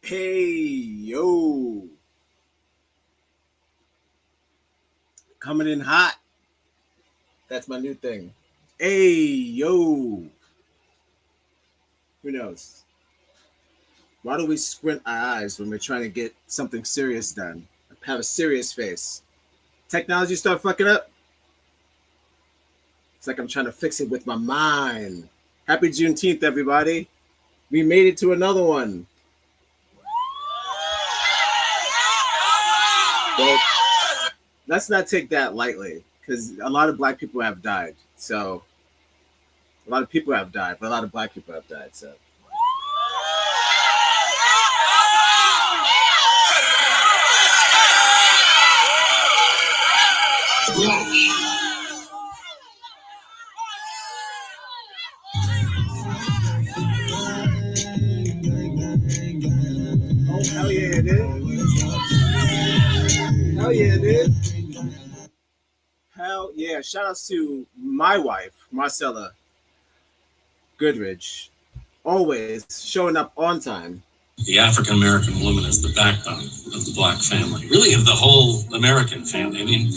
Hey, yo. Coming in hot. That's my new thing. Hey, yo. Who knows? Why do we squint our eyes when we're trying to get something serious done? Have a serious face. Technology start fucking up. It's like I'm trying to fix it with my mind. Happy Juneteenth, everybody. We made it to another one. But let's not take that lightly, because a lot of black people have died. So a lot of people have died, but a lot of black people have died. So oh, hell yeah, dude. Hell yeah, dude. Hell yeah. Shout outs to my wife, Marcella Goodridge, always showing up on time. The African American woman is the backbone of the black family, really of the whole American family. I mean,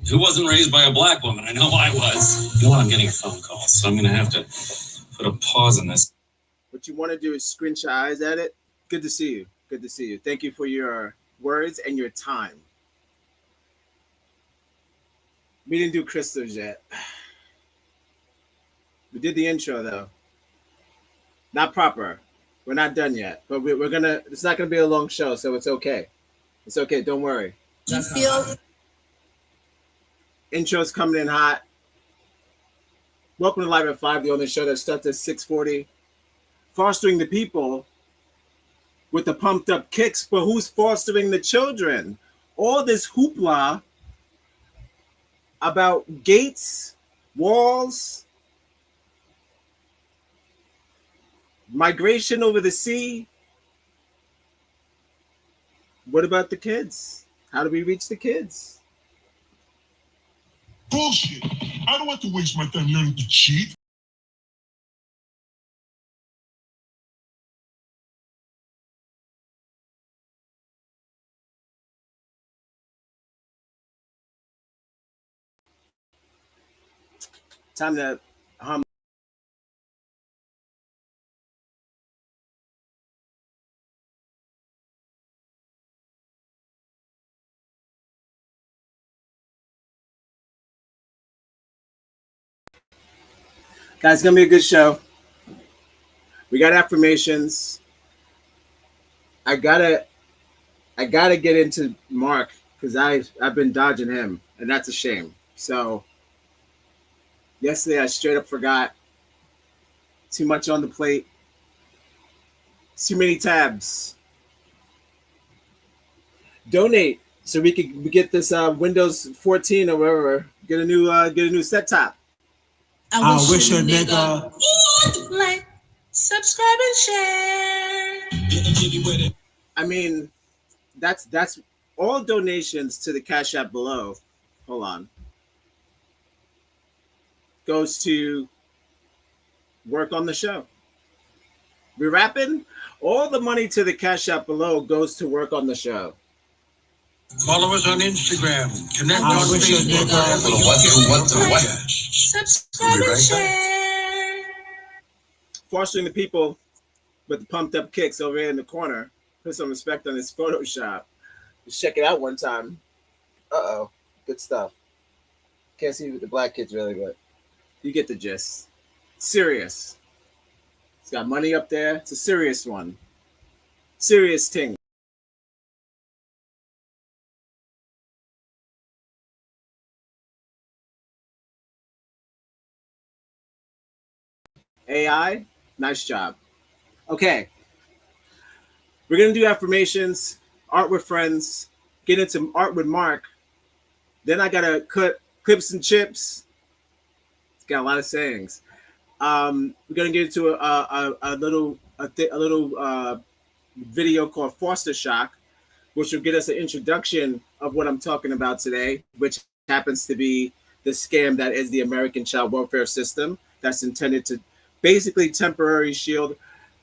who wasn't raised by a black woman? I know I was. You know what? I'm getting a phone call, so I'm going to have to put a pause on this. What you want to do is squint your eyes at it. Good to see you. Good to see you. Thank you for your words and your time. We didn't do crystals yet. We did the intro though. Not proper. We're not done yet, but we're gonna. It's not gonna be a long show, so it's okay. It's okay. Don't worry. Do you feel? Intro's coming in hot. Welcome to Live at 5, the only show that starts at 6:40. Fostering the people with the pumped up kicks, but who's fostering the children? All this hoopla about gates, walls, migration over the sea. What about the kids? How do we reach the kids? Bullshit. I don't have to waste my time learning to cheat. Time to hum. Guys, it's gonna be a good show. We got affirmations. I gotta get into Mark because I've been dodging him, and that's a shame. So yesterday I straight up forgot. Too much on the plate. Too many tabs. Donate so we get this Windows 14 or whatever. Get a new set top. I wish a nigga would like, subscribe, and share. I mean, that's all donations to the Cash App below. Hold on. Goes to work on the show. We rapping? All the money to the Cash App below goes to work on the show. Follow us on Instagram. Connect I on wish a Facebook. nigga What the what? subscribe, and share. Fostering the people with the pumped up kicks over here in the corner. Put some respect on his Photoshop. Just check it out one time. Uh-oh. Good stuff. Can't see the black kids really, but you get the gist. Serious. It's got money up there. It's a serious one. Serious thing. AI, nice job. Okay. We're going to do affirmations, art with friends, get into art with Mark. Then I got to cut clips and chips. It's got a lot of sayings. We're going to get into a little video called Foster Shock, which will get us an introduction of what I'm talking about today, which happens to be the scam that is the American child welfare system that's intended to basically temporarily shield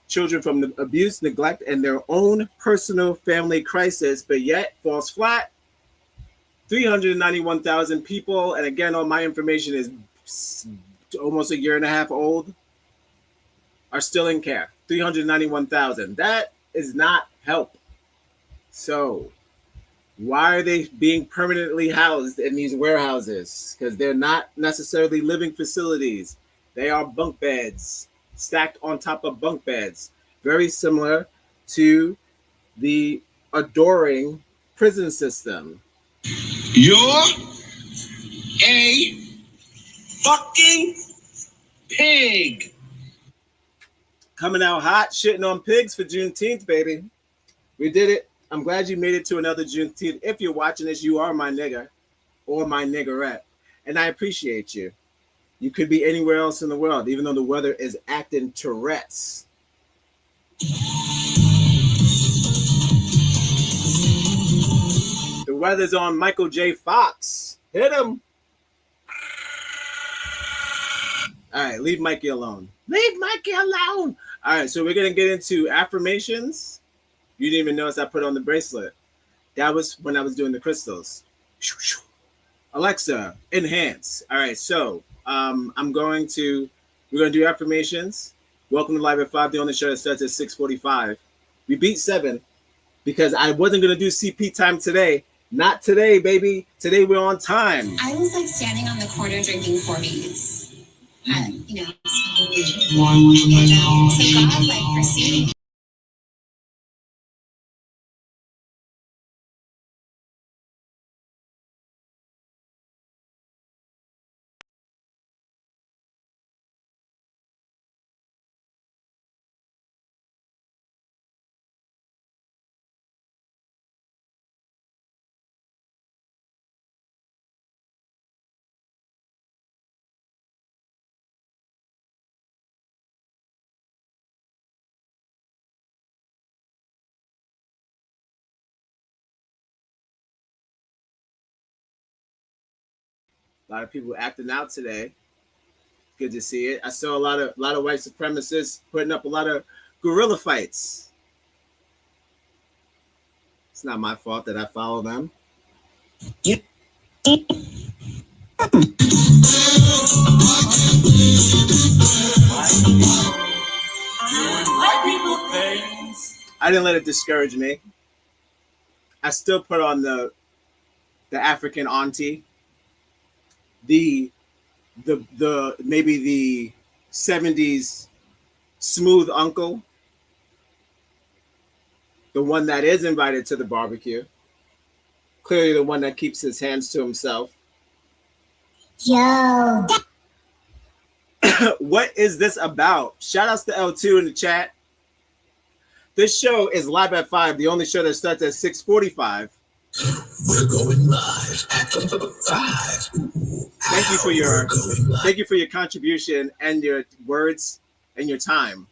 children from the abuse, neglect, and their own personal family crisis, but yet falls flat. 391,000 people, and again, all my information is almost a year and a half old, are still in care. 391,000. That is not help. So, why are they being permanently housed in these warehouses? Because they're not necessarily living facilities. They are bunk beds stacked on top of bunk beds. Very similar to the adoring prison system. You're a fucking pig. Coming out hot, shitting on pigs for Juneteenth, baby. We did it. I'm glad you made it to another Juneteenth. If you're watching this, you are my nigga or my niggerette. And I appreciate you. You could be anywhere else in the world, even though the weather is acting Tourette's. The weather's on Michael J. Fox. Hit him. All right, leave Mikey alone. Leave Mikey alone. All right, so we're going to get into affirmations. You didn't even notice I put on the bracelet. That was when I was doing the crystals. Alexa, enhance. All right, so we're going to do affirmations. Welcome to Live at 5, the only show that starts at 6:45. We beat 7 because I wasn't going to do CP time today. Not today, baby. Today we're on time. I was like standing on the corner drinking 40s. You know, so God like perceiving. A lot of people acting out today. Good to see it. I saw a lot of white supremacists putting up a lot of guerrilla fights. It's not my fault that I follow them. I didn't let it discourage me. I still put on the African auntie, the maybe the 70s smooth uncle, the one that is invited to the barbecue, clearly the one that keeps his hands to himself. Yo. What is this about? Shout outs to L2 in the chat. This show is Live at 5, the only show that starts at 6:45. We're going live at 5. Thank you for your contribution and your words and your time.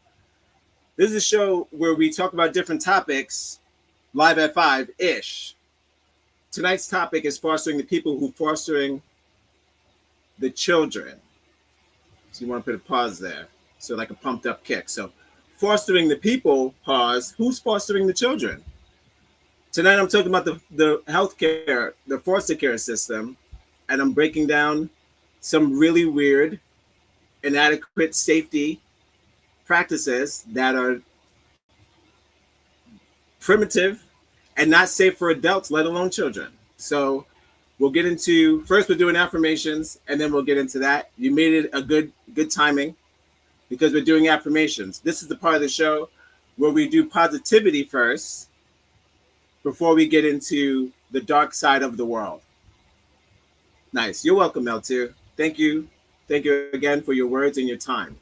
This is a show where we talk about different topics, live at 5-ish. Tonight's topic is fostering the people who fostering the children. So you want to put a pause there. So like a pumped up kick. So fostering the people, pause. Who's fostering the children? Tonight I'm talking about the healthcare, the foster care system, and I'm breaking down some really weird, inadequate safety practices that are primitive and not safe for adults, let alone children. So we'll get into, first we're doing affirmations, and then we'll get into that. You made it a good timing because we're doing affirmations. This is the part of the show where we do positivity first before we get into the dark side of the world. Nice. You're welcome, L2. Thank you. Thank you again for your words and your time.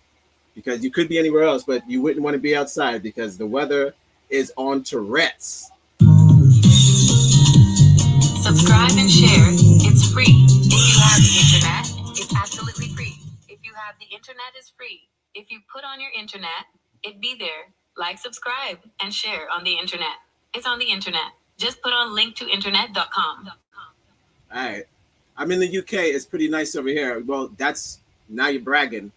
Because you could be anywhere else, but you wouldn't want to be outside because the weather is on Tourette's. Subscribe and share. It's free. If you have the internet, it's absolutely free. If you have the internet, it's free. If you put on your internet, it'd be there. Like, subscribe, and share on the internet. It's on the internet. Just put on linktointernet.com. All right. I'm in the UK. It's pretty nice over here. Well, that's now you're bragging.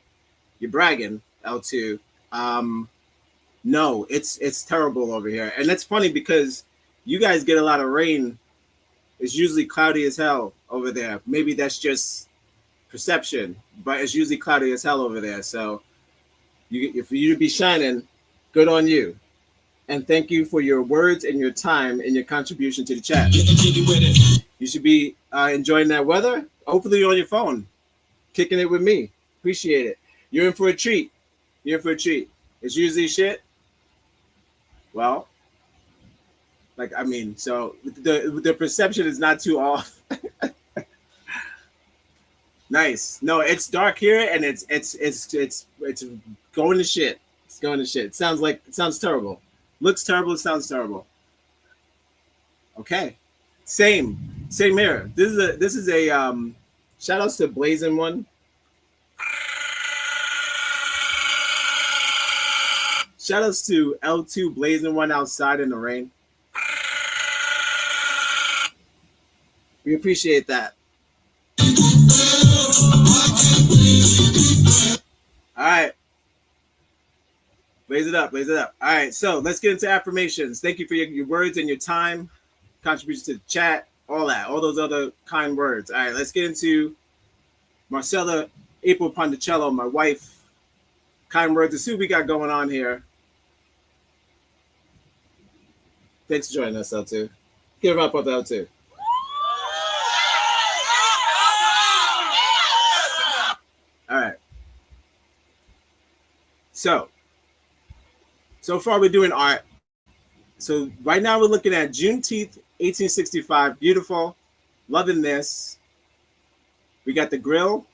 You're bragging, L2. No, it's terrible over here. And that's funny because you guys get a lot of rain. It's usually cloudy as hell over there. Maybe that's just perception, but it's usually cloudy as hell over there. So for you to be shining, good on you. And thank you for your words and your time and your contribution to the chat. You should be enjoying that weather. Hopefully you're on your phone, kicking it with me. Appreciate it. You're in for a treat. You're in for a treat. It's usually shit. Well, so the perception is not too off. Nice. No, it's dark here and it's going to shit. It's going to shit. It sounds terrible. Looks terrible. It sounds terrible. Okay. Same here. This is a shout outs to Blazing One. Shout outs to L2 Blazing One outside in the rain. We appreciate that. All right. Blaze it up. All right, so let's get into affirmations. Thank you for your words and your time, contributions to the chat, all those other kind words. All right, let's get into Marcella April Ponticello, my wife. Kind words to see what we got going on here. Thanks for joining us, L2. Give it up, L2. All right. So far we're doing art. So right now we're looking at juneteenth, 1865. Beautiful. Loving this. We got the grill.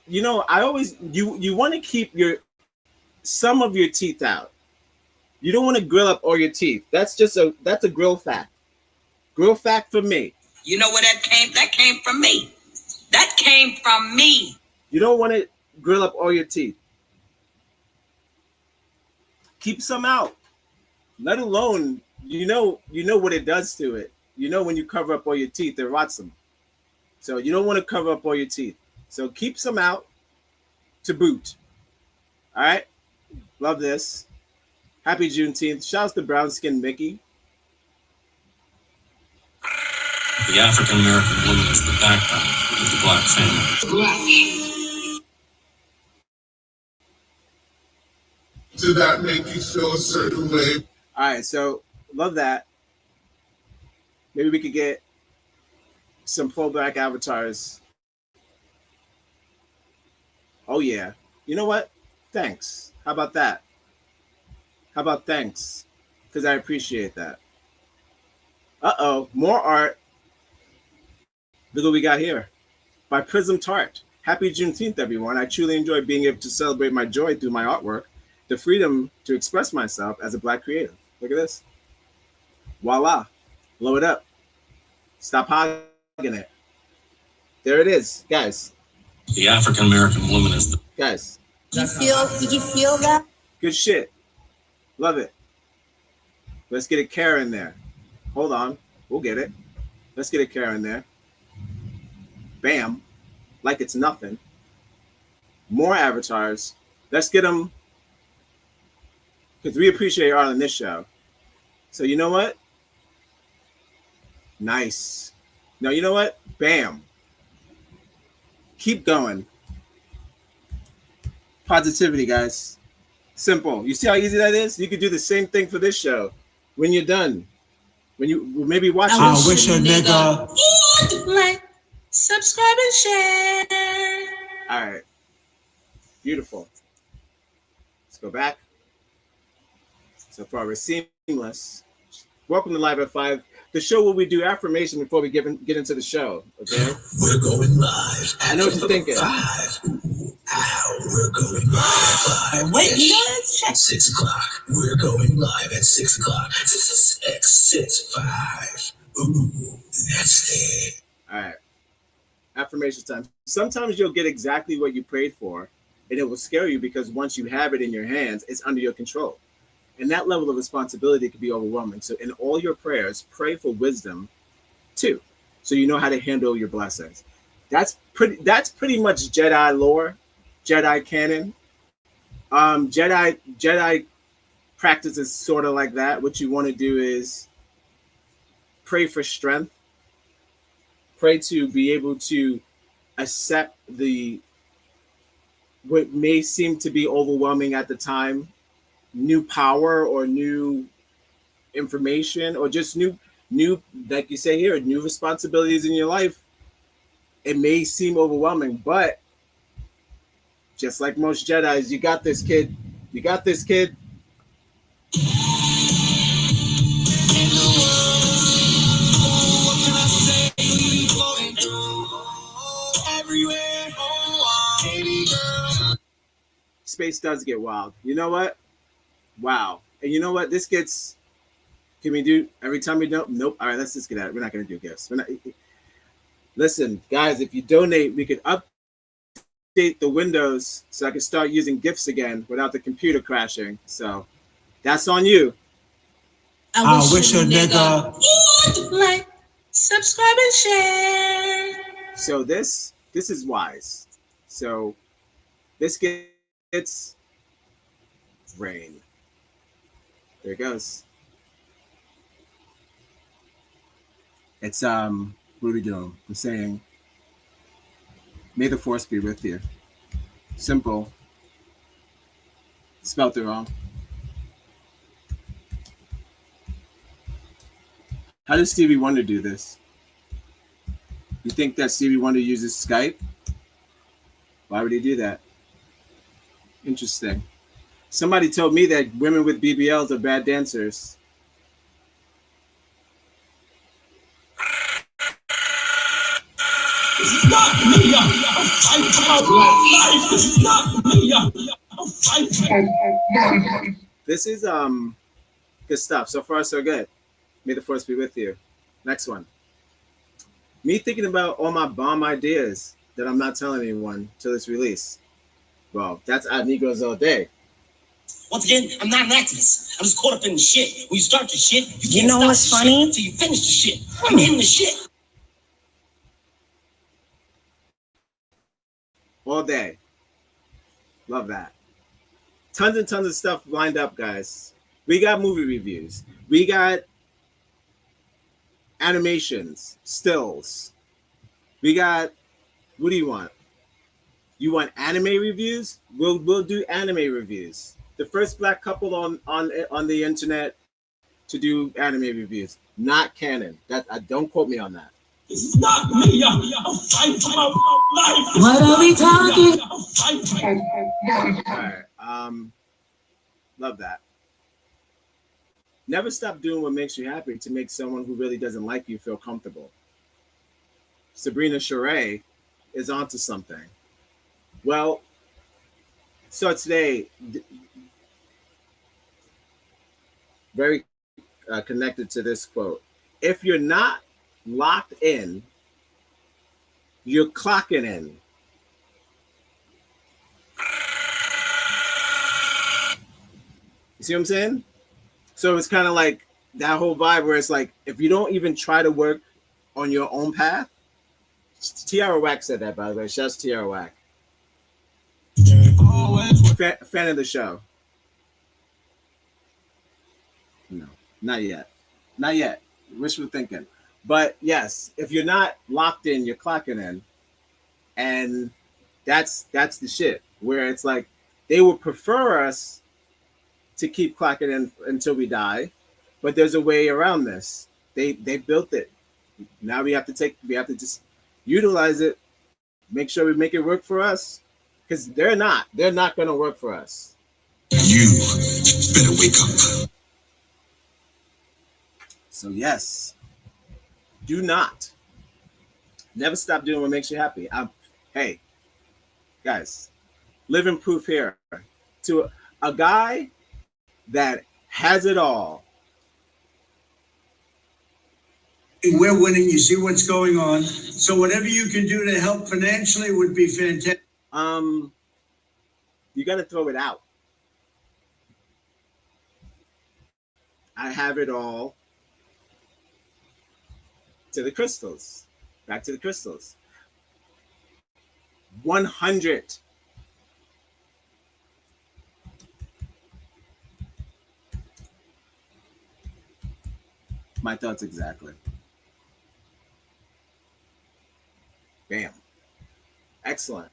You know, I always you want to keep some of your teeth out. You don't want to grill up all your teeth. That's a grill fact. Grill fact for me. You know where that came? That came from me. That came from me. You don't want to grill up all your teeth. Keep some out. Let alone, you know what it does to it. You know when you cover up all your teeth, it rots them. So you don't want to cover up all your teeth. So keep some out to boot. All right? Love this. Happy Juneteenth. Shouts to Brown Skin Mickey. The African American woman is the backbone of the Black family. Did that make you feel a certain way? All right, so love that. Maybe we could get some pro-black avatars. Oh, yeah. You know what? Thanks. How about that? Thanks? Because I appreciate that. Uh-oh, more art. Look what we got here. By Prism Tart. Happy Juneteenth, everyone. I truly enjoy being able to celebrate my joy through my artwork, the freedom to express myself as a Black creative. Look at this. Voila. Blow it up. Stop hogging it. There it is, guys. The African American woman is the... Guys. Did you feel that? Good shit. Love it. Let's get a care in there. Hold on. We'll get it. Let's get a care in there. Bam. Like it's nothing. More avatars. Let's get them. Because we appreciate art on this show. So you know what? Nice. Now you know what? Bam. Keep going. Positivity, guys. Simple. You see how easy that is? You could do the same thing for this show. When you're done. When you maybe watch it. I wish a nigga would like, subscribe, and share. All right. Beautiful. Let's go back. So far, we're seamless. Welcome to Live at 5, the show where we do affirmation before we get into the show. Okay? We're going live. I know what you're thinking. 5. We're going live at 5. Wait, you know, let's check. 6 o'clock. We're going live at 6 o'clock. 6, 5. Ooh, that's it. All right. Affirmation time. Sometimes you'll get exactly what you prayed for, and it will scare you because once you have it in your hands, it's under your control. And that level of responsibility can be overwhelming. So in all your prayers, pray for wisdom too, so you know how to handle your blessings. That's pretty much Jedi lore, Jedi canon. Jedi practice is sort of like that. What you want to do is pray for strength, pray to be able to accept the what may seem to be overwhelming at the time, new power or new information or just new like you say here, new responsibilities in your life. It may seem overwhelming, but just like most Jedis, you got this, kid. You got this, kid. Space does get wild. You know what? Wow. And you know what? This gets. Can we do every time we don't? Nope. All right, let's just get out. We're not going to do gifts. We're not. Listen, guys, if you donate, we could update the Windows so I can start using gifts again without the computer crashing. So that's on you. I wish a nigga would like, subscribe, and share. So this is wise. So this gets rain. There it goes. It's what are we doing? We're saying, may the force be with you. Simple. Spelt it wrong. How does Stevie Wonder do this? You think that Stevie Wonder uses Skype? Why would he do that? Interesting. Somebody told me that women with BBLs are bad dancers. It's not me. I'm fighting for my life. It's not me. I'm fighting. This is good stuff. So far, so good. May the force be with you. Next one. Me thinking about all my bomb ideas that I'm not telling anyone till it's released. Well, that's Ad Negroes all day. Once again, I'm not an activist. I'm just caught up in the shit. When you start the shit, you You know can't what's stop the funny? shit until you finish the shit. I'm in the shit. All day. Love that. Tons and tons of stuff lined up, guys. We got movie reviews. We got animations, stills. We got, what do you want? You want anime reviews? We'll do anime reviews. The first black couple on the internet to do anime reviews. Not canon. That don't quote me on that. This is not me. I'm fighting for my life. What are we talking? All right. Love that. Never stop doing what makes you happy to make someone who really doesn't like you feel comfortable. Sabrina Charay is onto something. Well, so today, very connected to this quote. If you're not locked in, you're clocking in. You see what I'm saying? So it's kind of like that whole vibe where it's like, if you don't even try to work on your own path, Tiara Wack said that, by the way. Shouts to Tiara Wack. Fan of the show. No, not yet. Not yet. Wishful thinking. But yes, if you're not locked in, you're clocking in. And that's the shit. Where it's like, they would prefer us to keep clocking in until we die, but there's a way around this. They built it. Now we have to just utilize it, make sure we make it work for us, because they're not going to work for us. You better wake up. So yes, do not. Never stop doing what makes you happy. Hey, guys, living proof here to a guy that has it all. We're winning. You see what's going on. So whatever you can do to help financially would be fantastic. You got to throw it out. I have it all to the crystals. Back to the crystals. 100. My thoughts exactly. Bam. Excellent.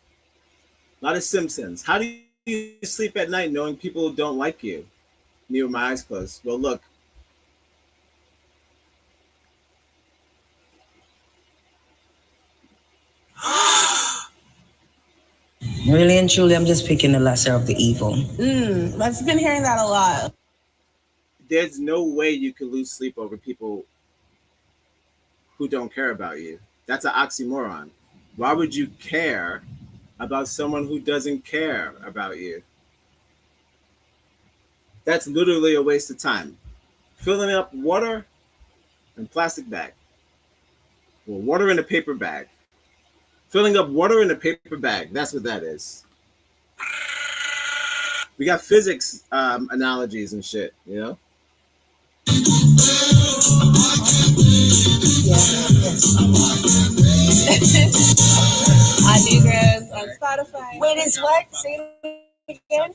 A lot of Simpsons. How do you sleep at night knowing people don't like you? Me with my eyes closed. Well, look, Really and truly, I'm just picking the lesser of the evil. I've been hearing that a lot. there's no way you can lose sleep over people who don't care about you. That's an oxymoron. Why would you care about someone who doesn't care about you? That's literally a waste of time. Filling up water in plastic bag. Well, water in a paper bag. Filling up water in a paper bag. That's what that is. We got physics analogies and shit, you know? Odd Negroes on Spotify. Wait, it's what? Say it again.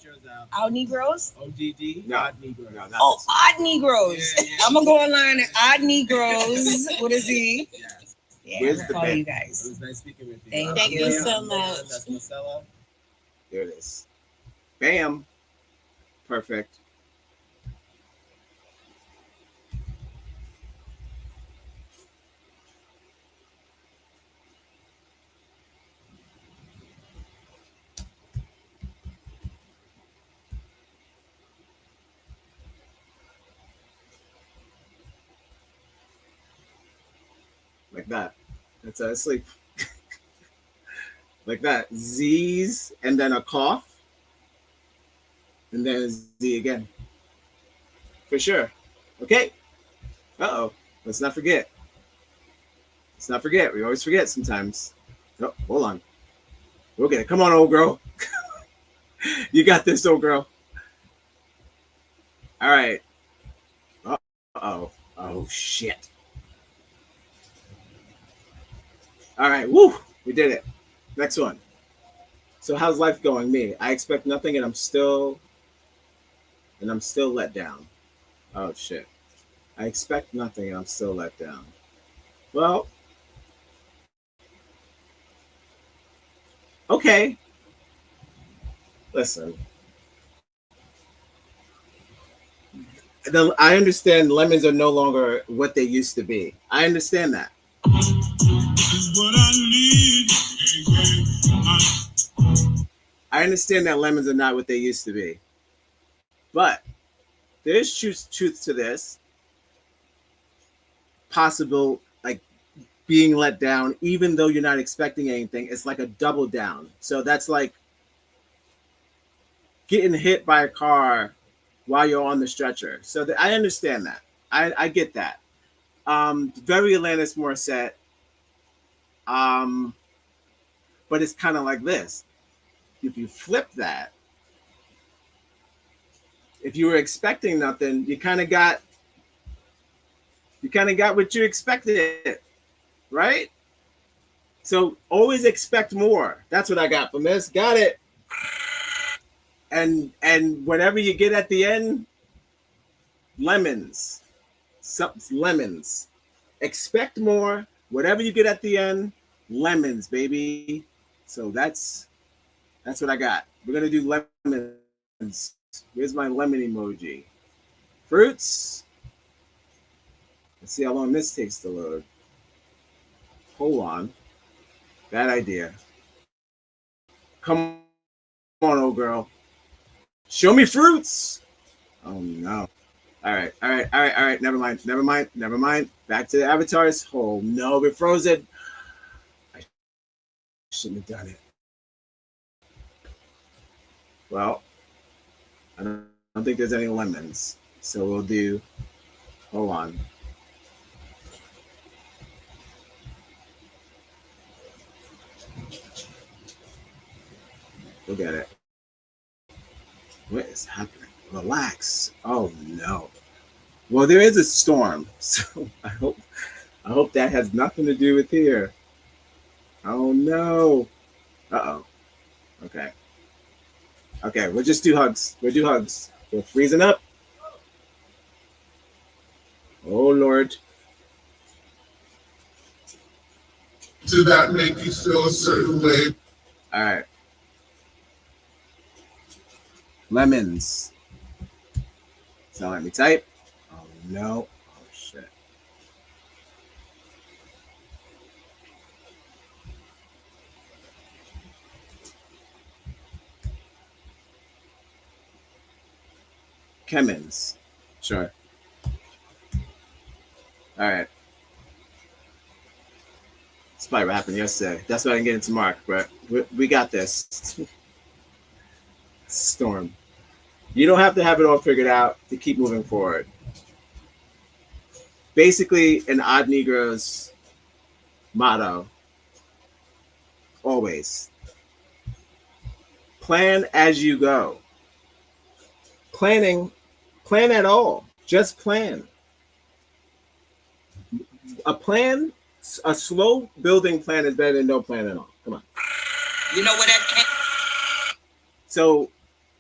Odd Negroes? ODD? No, Odd Negroes. No, Oh, Odd Negroes. Yeah, yeah. I'm gonna go online at Odd Negroes. What is he? Yes. Yeah, Where's I'm the follow band? you It guys. was nice speaking with you. Thank you so much. That's Marcella. There it is. Bam. Perfect. Like that. That's how I sleep. Like that. Z's and then a cough. And then a Z again. For sure. Okay. Uh-oh. Let's not forget. Let's not forget. We always forget sometimes. Oh, hold on. We'll get it. Come on, old girl. You got this, old girl. All right. Uh-oh. Oh, shit. All right. Woo. We did it. Next one. So how's life going? Me. I expect nothing and I'm still let down. Oh, shit. I expect nothing and I'm still let down. Well, okay. Listen. I understand lemons are no longer what they used to be. I understand that. I understand that lemons are not what they used to be. But there's truth to this. Possible, like being let down, even though you're not expecting anything, it's like a double down. So that's like getting hit by a car while you're on the stretcher. So I understand that. I get that. Very Alanis Morissette. But it's kind of like this. If you flip that, if you were expecting nothing, you kind of got what you expected, right? So always expect more. That's what I got from this. Got it. And whatever you get at the end, lemons. Lemons. Expect more. Whatever you get at the end, lemons, baby. So that's what I got. We're gonna do lemons. Here's my lemon emoji. Fruits. Let's see how long this takes to load. Hold on. Bad idea. Come on, old girl. Show me fruits. Oh no. All right. Never mind. Back to the avatars. Oh no, we're frozen. I shouldn't have done it. Well, I don't think there's any lemons. So we'll do, hold on. Look at it. What is happening? Relax. Oh no. Well, there is a storm, so I hope that has nothing to do with here. Oh no. Uh oh. Okay. Okay. We'll just do hugs. We'll do hugs. We're freezing up. Oh Lord. Did that make you feel a certain way? All right. Lemons. So let me type. Oh no. Oh shit. Chemins. Sure. All right. It's probably what happened yesterday. That's why I didn't get into Mark, but we got this. Storm. You don't have to have it all figured out to keep moving forward. Basically, an odd Negro's motto always plan as you go. Planning, plan at all. Just plan. A plan, a slow building plan is better than no plan at all. Come on. You know where that came? So,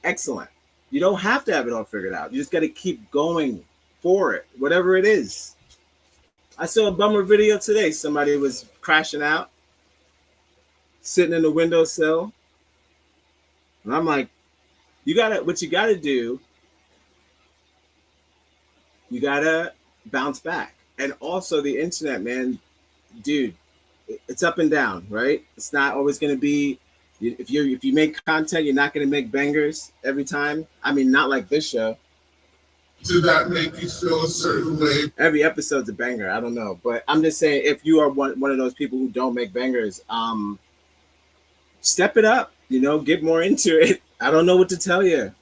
excellent. You don't have to have it all figured out. You just got to keep going for it, whatever it is. I saw a bummer video today. Somebody was crashing out, sitting in the windowsill. And I'm like, what you gotta do, you gotta bounce back. And also the internet, man, dude, it's up and down, right? It's not always gonna be if you make content, you're not gonna make bangers every time. I mean, not like this show. Did that make you feel a certain way? Every episode's a banger. I don't know, but I'm just saying, if you are one of those people who don't make bangers, step it up. Get more into it. I don't know what to tell you.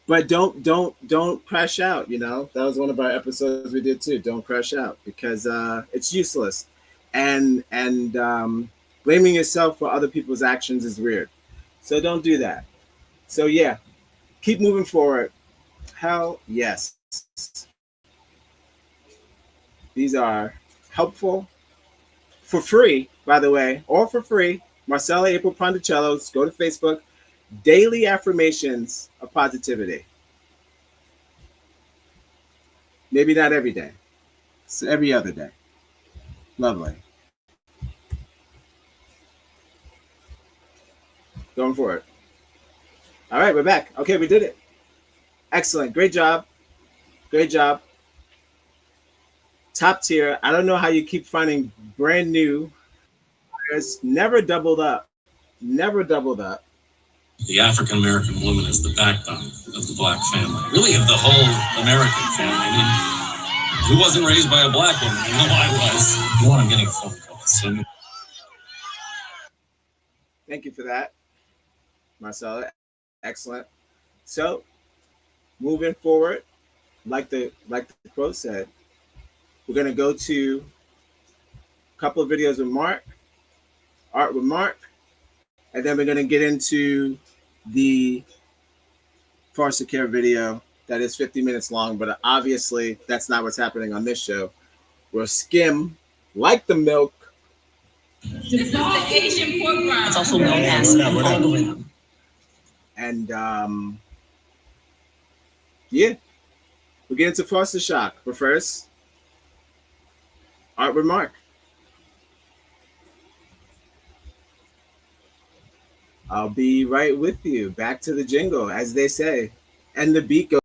But don't crash out. That was one of our episodes we did too. Don't crash out, because it's useless, and blaming yourself for other people's actions is weird. So don't do that. So yeah, keep moving forward. Hell yes. These are helpful for free, by the way, or for free. Marcella April Ponticellos. Go to Facebook. Daily affirmations of positivity. Maybe not every day. It's every other day. Lovely. Going for it. All right, we're back. Okay, we did it. Excellent. Great job. Great job. Top tier. I don't know how you keep finding brand new. It's never doubled up. Never doubled up. The African American woman is the backbone of the black family, really of the whole American family. I mean, who wasn't raised by a black woman? I know I was. You know what? I'm getting a phone call. So Thank you for that, Marcella. Excellent. So, moving forward, like the quote said, we're gonna go to a couple of videos with Mark, art with Mark, and then we're gonna get into the foster care video that is 50 minutes long, but obviously that's not what's happening on this show. We'll skim like the milk. This is the Asian pork rind. It's also known as an algorithm. And yeah, we'll get into foster shock. But first, art with Mark. I'll be right with you. Back to the jingle, as they say. And the beat goes.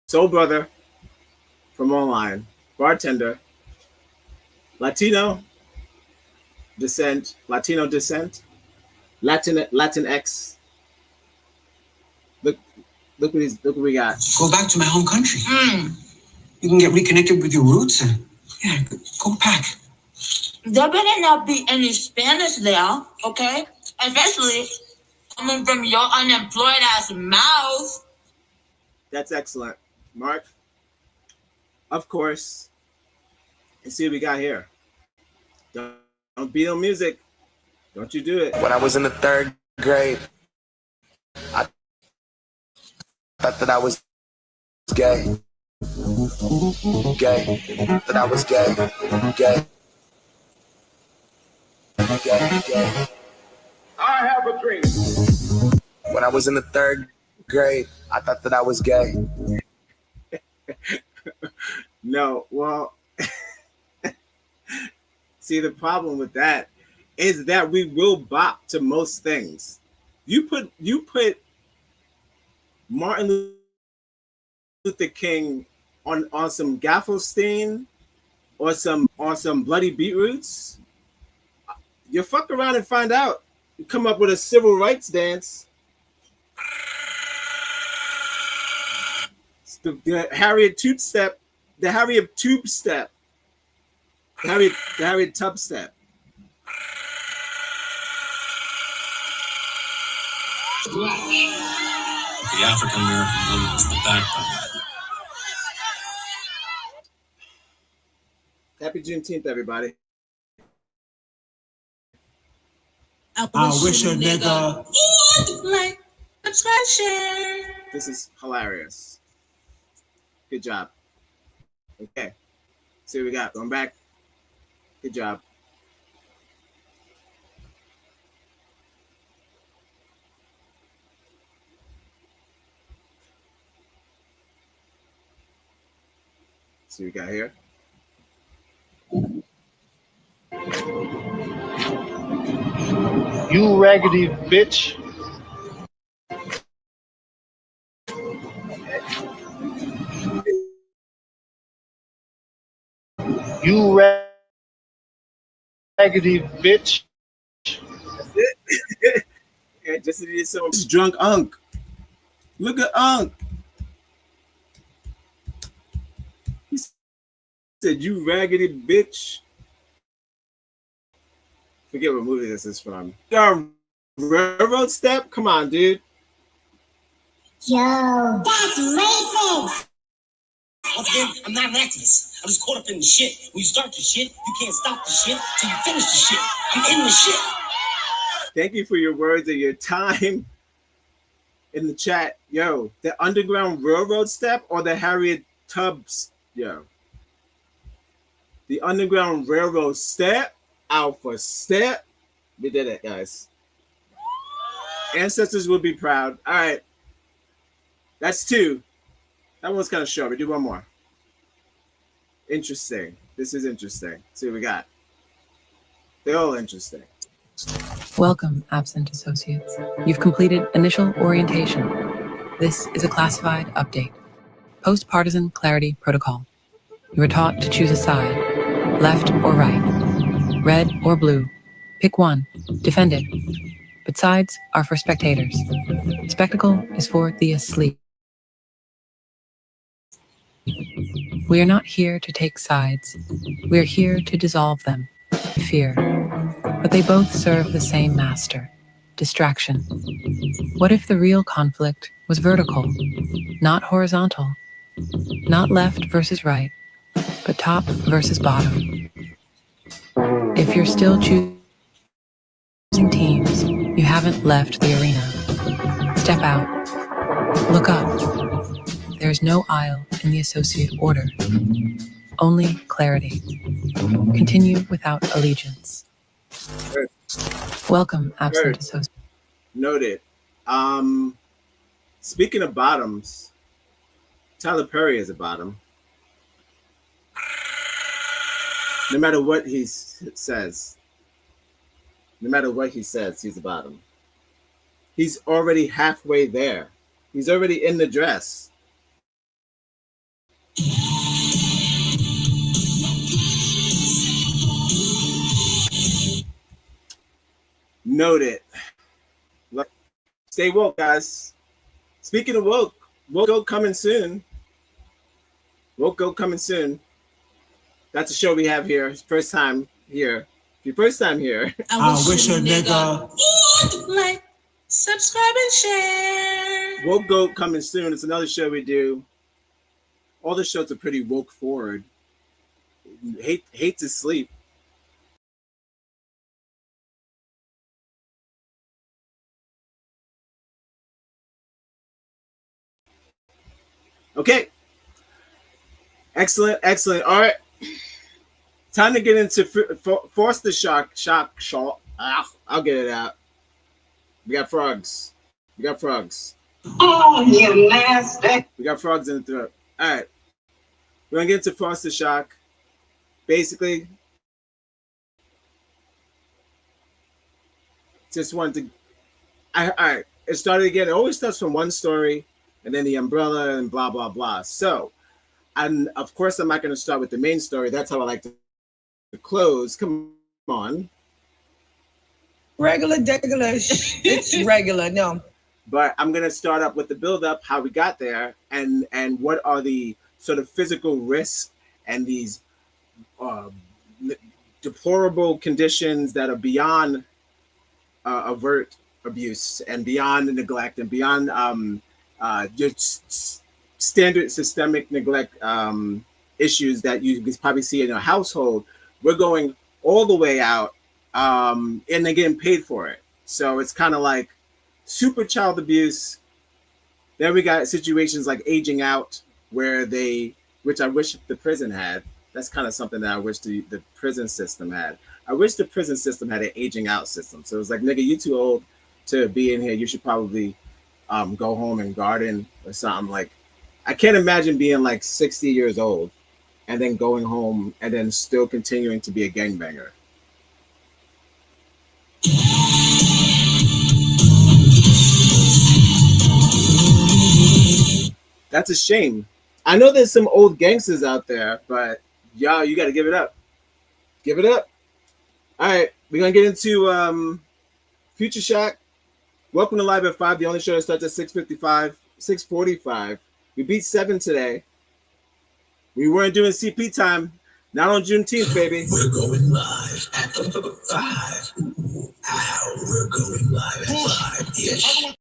soul brother from online, bartender, Latino descent, Latinx. Look, look what we got. Go back to my home country. You can get reconnected with your roots. Yeah, go back. There better not be any Spanish there, okay? Especially coming from your unemployed ass mouth. That's excellent, Mark. Of course. And see what we got here. Don't beat on music. Don't you do it. When I was in the third grade, I thought that I was gay. Gay. That I was gay. Gay. Gay. I have a dream. When I was in the third grade, I thought that I was gay. No, well, see, the problem with that is that we will bop to most things. You put Martin Luther King on some Gaffelstein or some bloody beetroots, you fuck around and find out. You come up with a civil rights dance. It's the Harriet Tube step, the Harriet Tube step, the Harriet Tub step. The African American woman is the backbone. Happy Juneteenth, everybody. I wish a nigga would like, subscribe, share. This is hilarious. Good job. Okay. See what we got. Going back. Good job. See what we got here. You raggedy bitch. You raggedy bitch. That's it. Yeah, just need some drunk Unc. Look at Unc. He said, "You raggedy bitch." Forget what movie this is from. Railroad step? Come on, dude. Yo, that's racist. Once again, I'm not an activist. I'm just caught up in the shit. When you start the shit, you can't stop the shit till you finish the shit. I'm in the shit. Thank you for your words and your time in the chat. Yo, the Underground Railroad step or the Harriet Tubbs? Yo. The Underground Railroad step. Alpha step. We did it, guys. Ancestors will be proud. All right. That's two. That one's kind of short. We do one more. Interesting. This is interesting. See what we got. They're all interesting. Welcome, absent associates. You've completed initial orientation. This is a classified update. Post-partisan clarity protocol. You are taught to choose a side, left or right, red or blue. Pick one. Defend it. But sides are for spectators. Spectacle is for the asleep. We are not here to take sides. We are here to dissolve them. Fear. But they both serve the same master. Distraction. What if the real conflict was vertical, not horizontal? Not left versus right, but top versus bottom. If you're still choosing teams, you haven't left the arena. Step out. Look up. There is no aisle in the associate order. Only clarity. Continue without allegiance. Good. Welcome, absent Good. associate. Noted. Speaking of bottoms, Tyler Perry is a bottom. No matter what he says. No matter what he says, he's a bottom. He's already halfway there. He's already in the dress. Noted. Stay woke, guys. Speaking of woke, woke go coming soon. Woke go coming soon. That's a show we have here. First time here. If your first time here. I wish a nigga would like, subscribe, and share. Woke Goat coming soon. It's another show we do. All the shows are pretty woke forward. Hate to sleep. Okay. Excellent, excellent. All right. Time to get into force the shock. I'll get it out. We got frogs. We got frogs. Oh, you nasty. We got frogs in the throat. All right. We're going to get into force the shock. Basically, just wanted to. All right. It started again. It always starts from one story and then the umbrella and blah, blah, blah. So, and of course, I'm not going to start with the main story. That's how I like to close. Come on. Regular, it's regular. No. But I'm going to start up with the build up, how we got there, and what are the sort of physical risks and these deplorable conditions that are beyond overt abuse and beyond neglect and beyond just standard systemic neglect issues that you can probably see in a household. We're going all the way out, and they're getting paid for it. So it's kind of like super child abuse. Then we got situations like aging out, where which I wish the prison had. That's kind of something that I wish the prison system had. I wish the prison system had an aging out system. So it's like, nigga, you too old to be in here. You should probably go home and garden or something. Like, I can't imagine being like 60 years old and then going home and then still continuing to be a gangbanger. That's a shame. I know there's some old gangsters out there, but y'all, you got to give it up. Give it up. All right, we're gonna get into Future Shock. Welcome to Live at 5, the only show that starts at 6:55, 6:45. We beat 7 today. We weren't doing CP time. Not on Juneteenth, baby. We're going live at 5. Ooh, ow, we're going live at 5-ish.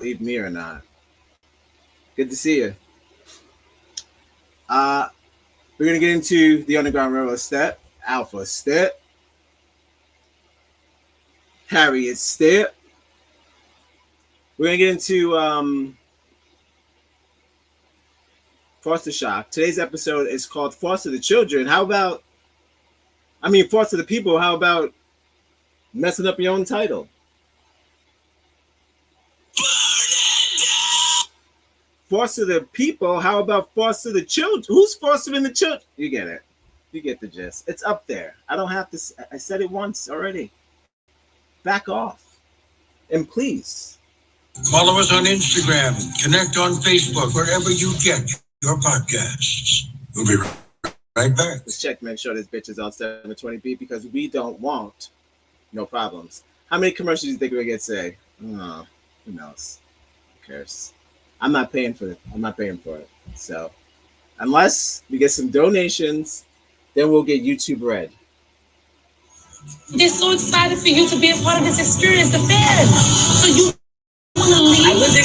believe me or not. Good to see you. We're gonna get into the Underground Railroad step, Alpha step, Harriet step. We're gonna get into foster shock. Today's episode is called Foster the Children. Foster the People. How about messing up your own title? Foster the People. How about foster the children? Who's fostering the children? You get it. You get the gist. It's up there. I don't have to. I said it once already. Back off. And please. Follow us on Instagram. Connect on Facebook, wherever you get your podcasts. We'll be right back. Let's check, make sure this bitch is on 720p because we don't want no problems. How many commercials do you think we're going to say? Oh, who knows? Who cares? I'm not paying for it. I'm not paying for it. So, unless we get some donations, then we'll get YouTube Red. They're so excited for you to be a part of this experience, the fans. So you want to leave? I was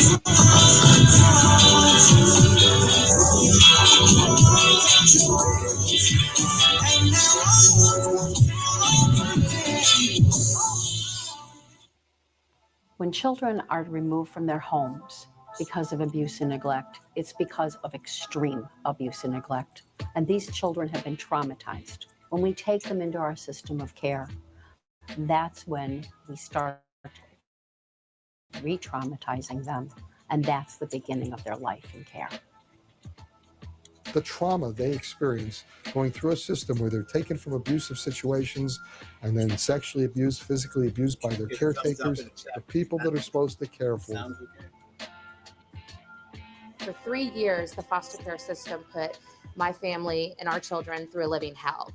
When children are removed from their homes because of abuse and neglect, it's because of extreme abuse and neglect. And these children have been traumatized. When we take them into our system of care, that's when we start re-traumatizing them, and that's the beginning of their life in care. The trauma they experience going through a system where they're taken from abusive situations and then sexually abused, physically abused by their caretakers, the people that are supposed to care for them. For 3 years, the foster care system put my family and our children through a living hell.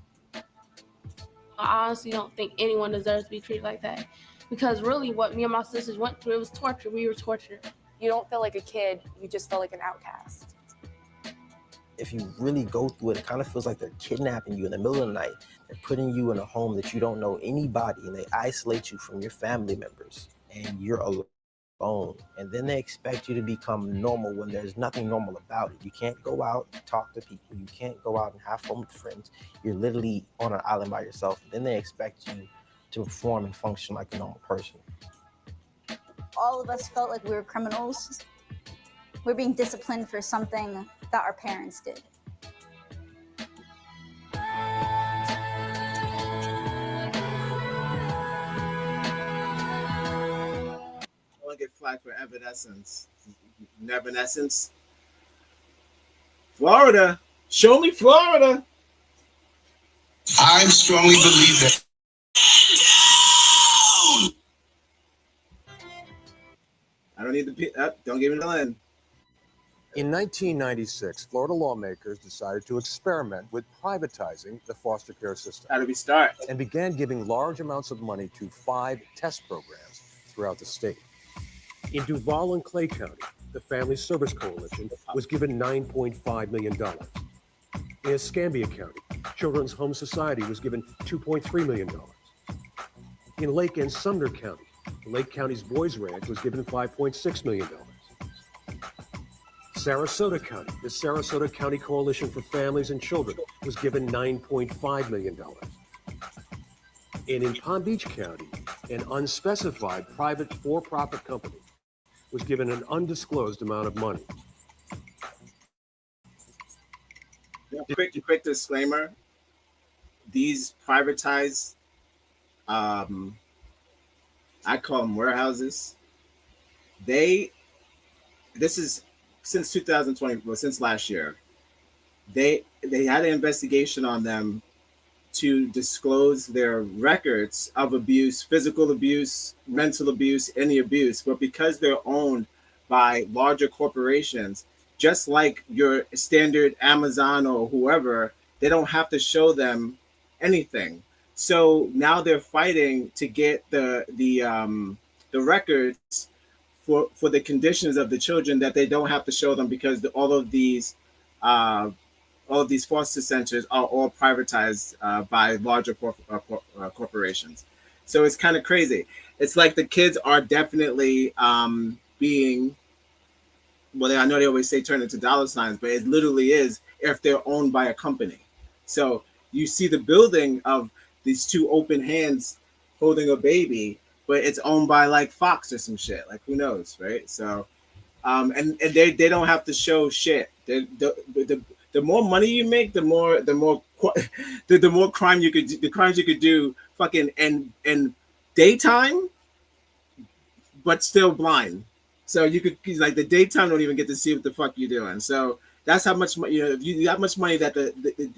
I honestly don't think anyone deserves to be treated like that, because really what me and my sisters went through, it was torture. We were tortured. You don't feel like a kid, you just feel like an outcast. If you really go through it, it kind of feels like they're kidnapping you in the middle of the night. They're putting you in a home that you don't know anybody, and they isolate you from your family members, and you're alone. And then they expect you to become normal when there's nothing normal about it. You can't go out and talk to people. You can't go out and have fun with friends. You're literally on an island by yourself. Then they expect you to perform and function like a normal person. All of us felt like we were criminals. We're being disciplined for something that our parents did. I want to get flagged for evanescence. Evanescence. Florida. Show me Florida. I strongly believe that. I don't need the don't give me the line. In 1996, Florida lawmakers decided to experiment with privatizing the foster care system. How do we start? And began giving large amounts of money to 5 test programs throughout the state. In Duval and Clay County, the Family Service Coalition was given $9.5 million. In Escambia County, Children's Home Society was given $2.3 million. In Lake and Sumner County, Lake County's Boys Ranch was given $5.6 million. Sarasota County, the Sarasota County Coalition for Families and Children was given $9.5 million. And in Palm Beach County, an unspecified private for-profit company was given an undisclosed amount of money. Quick disclaimer. These privatized, I call them warehouses. This is since 2020, well, since last year. They had an investigation on them to disclose their records of abuse, physical abuse, mental abuse, any abuse. But because they're owned by larger corporations, just like your standard Amazon or whoever, they don't have to show them anything. So now they're fighting to get the records for the conditions of the children that they don't have to show them, because all of these foster centers are all privatized by larger corporations. So it's kind of crazy. It's like the kids are definitely being, well, I know they always say turn into dollar signs, but it literally is if they're owned by a company. So you see the building of these two open hands holding a baby, but it's owned by like Fox or some shit. Like who knows, right? So, and they don't have to show shit. The more money you make, the more the more crime you could the crimes you could do fucking and daytime, but still blind. So you could like the daytime don't even get to see what the fuck you're doing. So that's how much you that much money that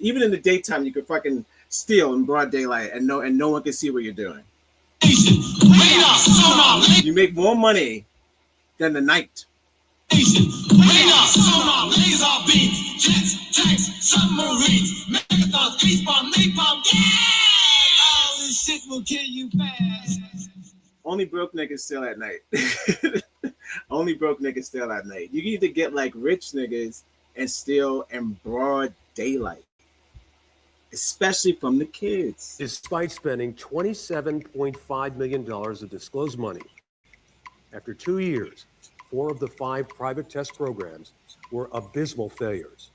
even in the daytime you could fucking steal in broad daylight and no one can see what you're doing. You make more money than the night. Radar, sonar, laser beams, jets, tanks, submarines, megathons, peace bomb, napalm, yeah! All this shit will kill you fast. Only broke niggas steal at night. Only broke niggas steal at night. You can either get like rich niggas and steal in broad daylight, especially from the kids. Despite spending $27.5 million of disclosed money, after 2 years, 4 of the 5 private test programs were abysmal failures.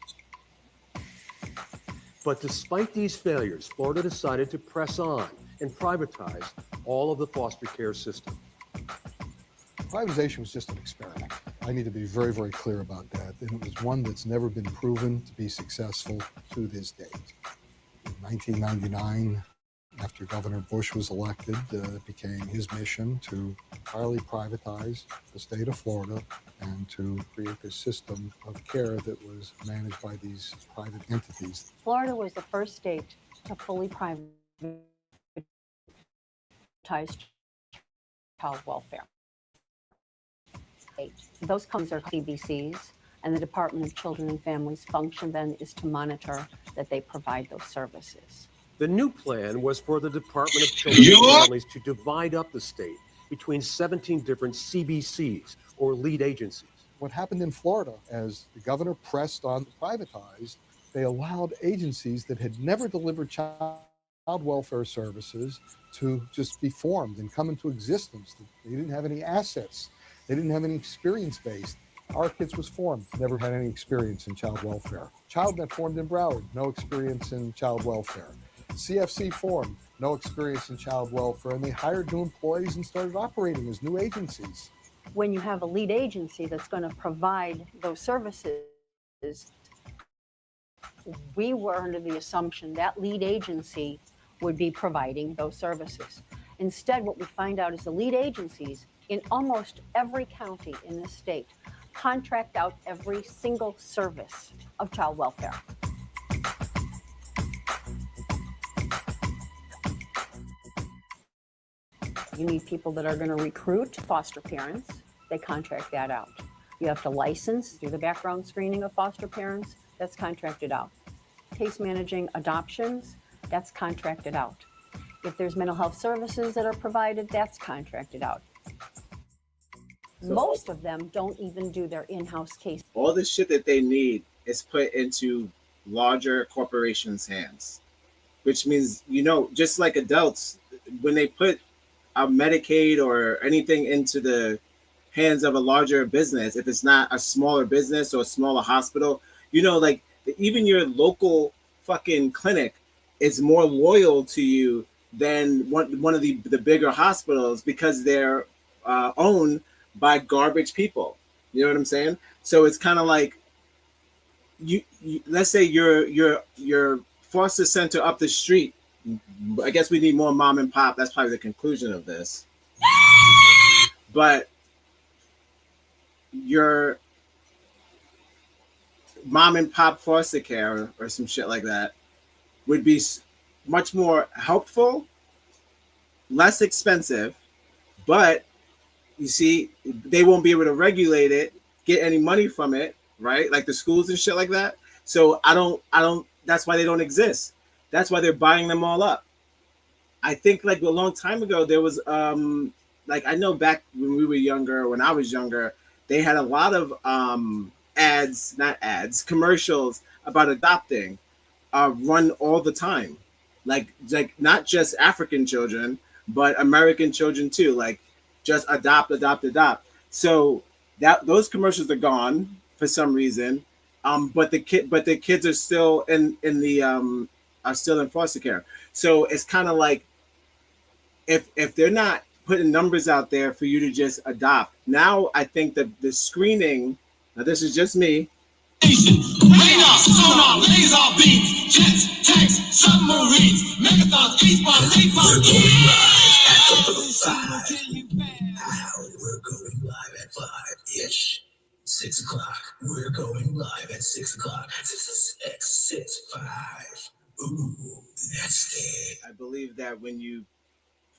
But despite these failures, Florida decided to press on and privatize all of the foster care system. Privatization was just an experiment. I need to be very, very clear about that. And it was one that's never been proven to be successful to this date. In 1999, after Governor Bush was elected, it became his mission to entirely privatize the state of Florida and to create this system of care that was managed by these private entities. Florida was the first state to fully privatize child welfare. Those companies are CBCs, and the Department of Children and Families' function then is to monitor that they provide those services. The new plan was for the Department of Children and Families to divide up the state between 17 different CBCs, or lead agencies. What happened in Florida, as the governor pressed on to privatize, they allowed agencies that had never delivered child welfare services to just be formed and come into existence. They didn't have any assets. They didn't have any experience based. Our Kids was formed, never had any experience in child welfare. ChildNet formed in Broward, no experience in child welfare. CFC formed, no experience in child welfare, and they hired new employees and started operating as new agencies. When you have a lead agency that's going to provide those services, we were under the assumption that lead agency would be providing those services. Instead, what we find out is the lead agencies in almost every county in the state contract out every single service of child welfare. You need people that are going to recruit foster parents. They contract that out. You have to license, do the background screening of foster parents. That's contracted out. Case managing adoptions, that's contracted out. If there's mental health services that are provided, that's contracted out. So most of them don't even do their in-house case. All the shit that they need is put into larger corporations' hands, which means, just like adults, when they put a Medicaid or anything into the hands of a larger business, if it's not a smaller business or a smaller hospital, like even your local fucking clinic is more loyal to you than one of the bigger hospitals because they're owned by garbage people. You know what I'm saying? So it's kind of like you let's say your foster center up the street. I guess we need more mom and pop. That's probably the conclusion of this. But your mom and pop foster care or some shit like that would be much more helpful, less expensive, but you see, they won't be able to regulate it, get any money from it, right? Like the schools and shit like that. So I don't, that's why they don't exist. That's why they're buying them all up. I think like a long time ago, there was, like I know back when we were younger, when I was younger, they had a lot of commercials about adopting run all the time. Like not just African children, but American children too. Like just adopt. So those commercials are gone for some reason. But the kids are still in the are still in foster care. So it's kind of like if they're not putting numbers out there for you to just adopt. Now I think that the screening. Now this is just me. Radar, sonar, laser beams, jets, tanks, submarines, megathons, H-bomb, napalm. We're going live at 5-ish. 6 o'clock. We're going live at 6 o'clock. 6, 5. Ooh, that's it. I believe that when you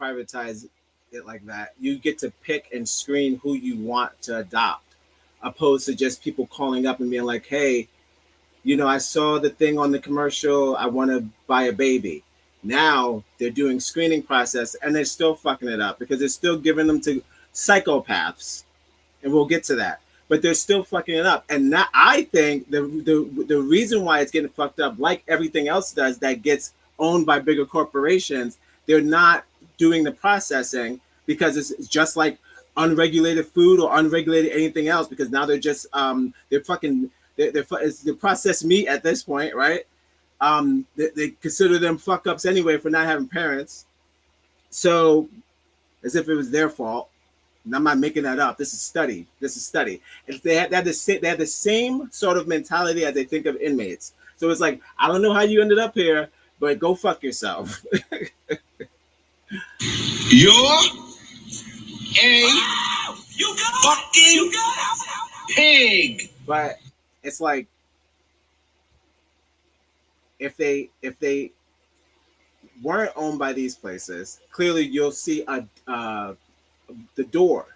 privatize it like that, you get to pick and screen who you want to adopt, opposed to just people calling up and being like, hey, I saw the thing on the commercial, I want to buy a baby. Now they're doing screening process and they're still fucking it up because they're still giving them to psychopaths, and we'll get to that. But they're still fucking it up, and that, I think the reason why it's getting fucked up, like everything else does that gets owned by bigger corporations, they're not doing the processing because it's just like unregulated food or unregulated anything else. Because now they're just they're fucking it's the processed meat at this point, right? They consider them fuck ups anyway for not having parents, so as if it was their fault. And I'm not making that up. This is study. If they have the same sort of mentality as they think of inmates. So it's like, I don't know how you ended up here, but go fuck yourself. You're a fucking pig. But it's like, if they weren't owned by these places, clearly you'll see the door.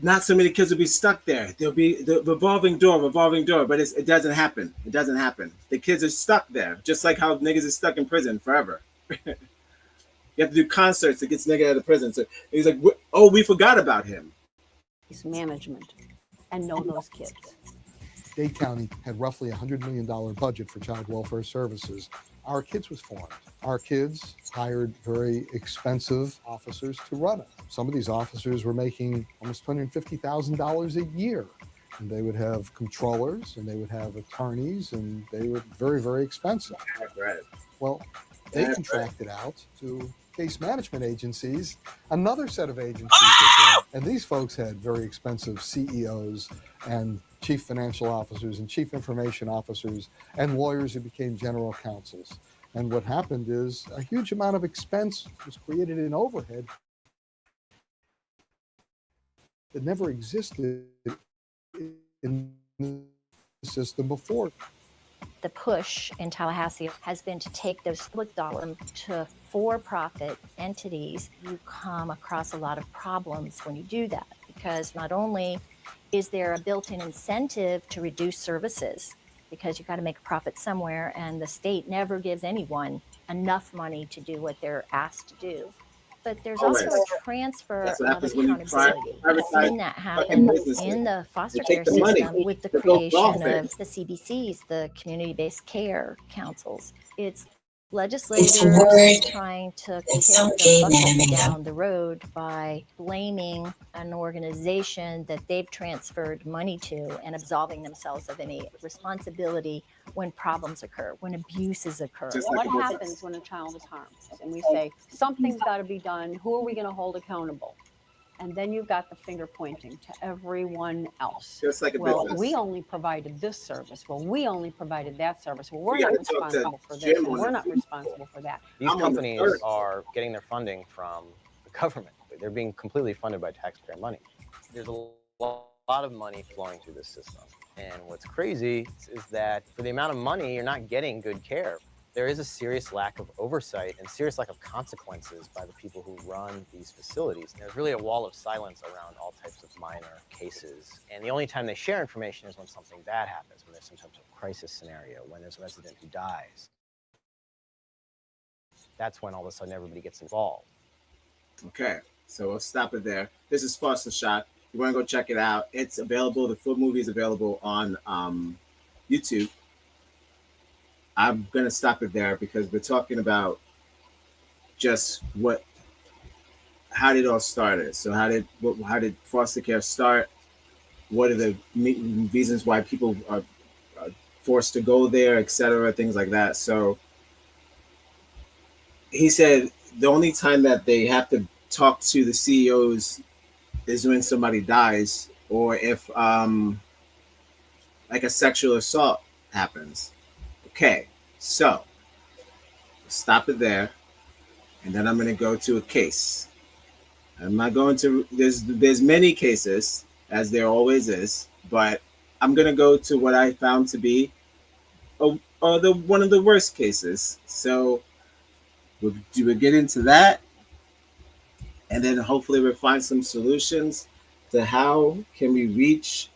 Not so many kids will be stuck there. There'll be the revolving door, but it doesn't happen. It doesn't happen. The kids are stuck there, just like how niggas are stuck in prison forever. You have to do concerts to get this nigga out of prison. So he's like, oh, we forgot about him. It's management and know those kids. Dade County had roughly $100 million budget for child welfare services. Our Kids was formed. Our Kids hired very expensive officers to run it. Some of these officers were making almost $250,000 a year. And they would have controllers and they would have attorneys and they were very, very expensive. Right. Well, they contracted out to case management agencies, another set of agencies. And these folks had very expensive CEOs and chief financial officers and chief information officers and lawyers who became general counsels. And what happened is a huge amount of expense was created in overhead that never existed in the system before. The push in Tallahassee has been to take those public dollars to for-profit entities. You come across a lot of problems when you do that, because not only is there a built-in incentive to reduce services, because you got to make a profit somewhere, and the state never gives anyone enough money to do what they're asked to do. But there's also a transfer of accountability. I've seen that happen in the foster care system with the creation of the CBCs, the community-based care councils. It's legislators trying to kick the bucket down the road by blaming an organization that they've transferred money to and absolving themselves of any responsibility when problems occur, when abuses occur. What happens when a child is harmed? And we say, something's got to be done. Who are we going to hold accountable? And then you've got the finger pointing to everyone else. Just like a well, business. We only provided this service. Well, we only provided that service. Well, we're not responsible for this, and we're not responsible for that. These companies are getting their funding from the government. They're being completely funded by taxpayer money. There's a lot of money flowing through this system. And what's crazy is that for the amount of money, you're not getting good care. There is a serious lack of oversight and serious lack of consequences by the people who run these facilities. And there's really a wall of silence around all types of minor cases. And the only time they share information is when something bad happens, when there's some type of crisis scenario, when there's a resident who dies. That's when all of a sudden everybody gets involved. Okay, so we'll stop it there. This is Foster Shot. You want to go check it out. It's available. The full movie is available on YouTube. I'm going to stop it there because we're talking about just how did it all start? So how did foster care start? what are the reasons why people are forced to go there, etc., things like that. So he said the only time that they have to talk to the CEOs is when somebody dies or if like a sexual assault happens. Okay, so stop it there, and then I'm going to go to a case. I'm not going to. There's many cases, as there always is, but I'm going to go to what I found to be the one of the worst cases. So we'll get into that, and then hopefully we'll find some solutions to how can we reach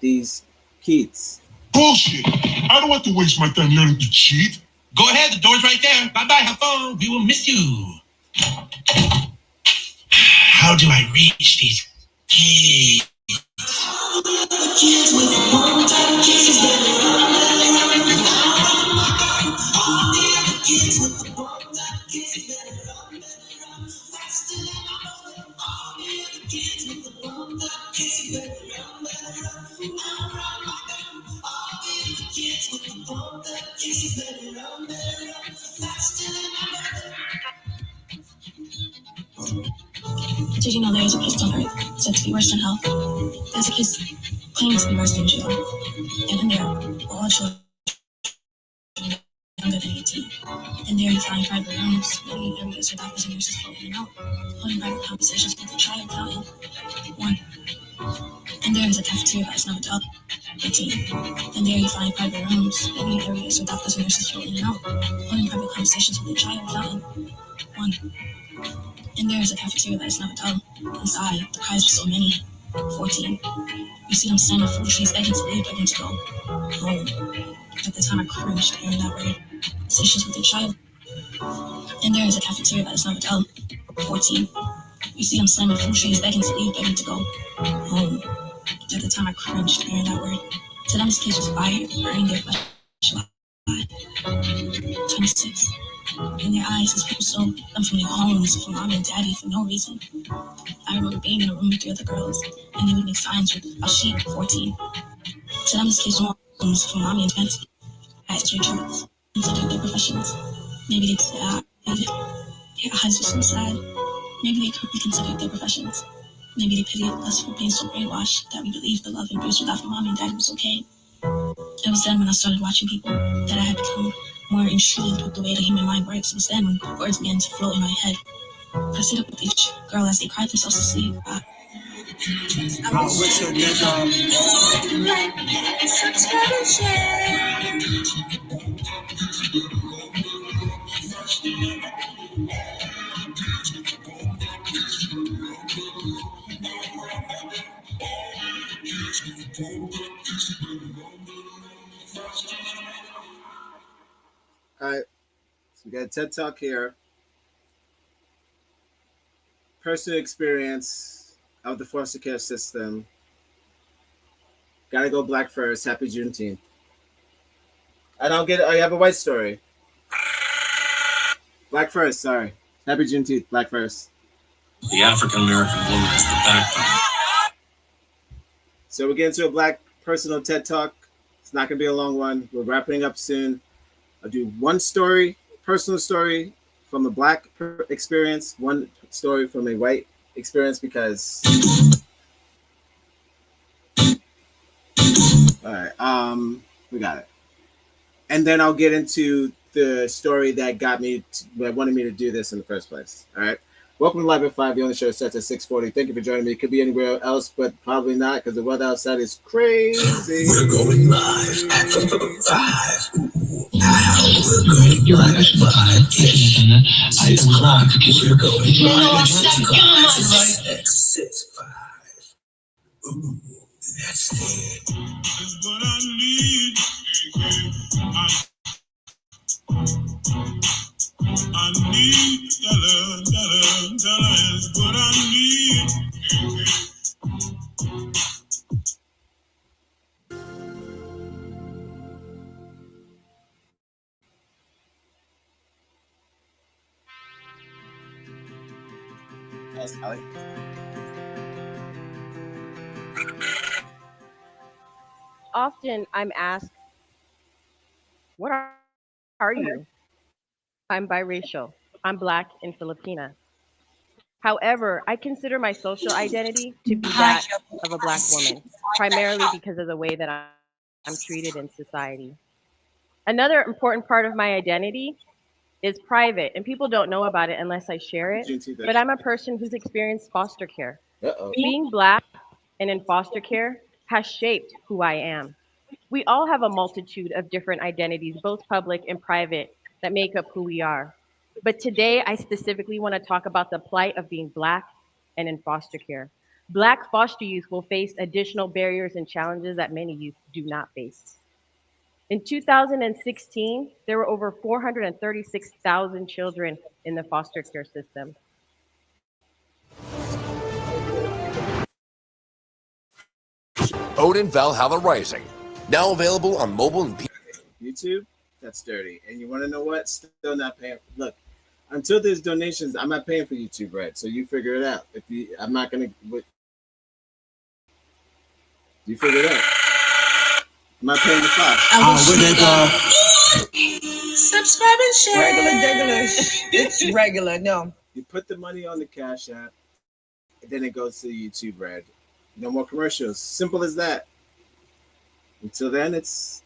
these kids. Bullshit. I don't want to waste my time learning to cheat. Go ahead, the door's right there. Bye bye, have fun. We will miss you. How do I reach these kids? Did you know there is a place on earth said to be worse than hell? There's a place claiming to be worse than jail. And in there, all children younger than 18. And there you find private rooms, many areas where doctors and nurses float in and out, holding private conversations with the child out in 1. And there is a cafeteria that's not adult 18. And there you find private rooms, many areas where doctors and nurses float in and out, holding private conversations with the child out in 1. And there is a cafeteria that is not adult. Inside, the cries for so many. 14. You see them standing fruit trees begging to leave, begging to go home. At the time I cringed hearing that word. Conversations with the child. And there is a cafeteria that is not adult. 14. You see them slamming fruit trees begging to leave, begging to go home. At the time I cringed hearing that word. To them this place was fire, burning their flesh alive. 26. In their eyes, these people stole them from their homes, from mommy and daddy for no reason. I remember being in a room with 3 other girls, and they would make signs with a sheet. 14. To them this place was homes from mommy and daddy. I had 3 jobs, considered their professions. Maybe they said their eyes were so sad. Maybe they could be considered their professions. Maybe they pitied us for being so brainwashed that we believed the love and abuse we got from mommy and daddy was okay. It was then when I started watching people that I had become more intrigued with the way the human mind works. It was then when words began to float in my head. I stayed up with each girl as they cried themselves to sleep. I wish a nigga like subscribe and share. All right, so we got a TED Talk here. Personal experience of the foster care system. Gotta go black first. Happy Juneteenth. I don't get it. Oh, you have a white story. Black first, sorry. Happy Juneteenth, black first. The African American woman is the backbone. So we're getting to a black personal TED Talk. It's not going to be a long one. We're wrapping up soon. I'll do one story, personal story from a black experience, one story from a white experience because... All right, we got it. And then I'll get into the story that wanted me to do this in the first place. All right. Welcome to Live at 5. The only show starts at 6:40. Thank you for joining me. It could be anywhere else, but probably not because the weather outside is crazy. We're going live at 5. We're going live at 5. It's 6 o'clock. We're going live at 6 o'clock. 6, 5. Ooh, that's it. Is what I need. I need dollar is what I need. That's Alec. Often I'm asked, what are you? I'm biracial. I'm Black and Filipina. However, I consider my social identity to be that of a Black woman, primarily because of the way that I'm treated in society. Another important part of my identity is private, and people don't know about it unless I share it. But I'm a person who's experienced foster care. Uh-oh. Being Black and in foster care has shaped who I am. We all have a multitude of different identities, both public and private, that make up who we are. But today, I specifically want to talk about the plight of being Black and in foster care. Black foster youth will face additional barriers and challenges that many youth do not face. In 2016, there were over 436,000 children in the foster care system. Odin Valhalla Rising, now available on mobile and YouTube, that's dirty. And you want to know what? Still not paying. Look, until there's donations, I'm not paying for YouTube, right? So you figure it out. If you, I'm not gonna. You figure it out. I'm not paying the Subscribe and share. Regular. It's regular. No. You put the money on the Cash App, and then it goes to YouTube Red. No more commercials. Simple as that. Until then, it's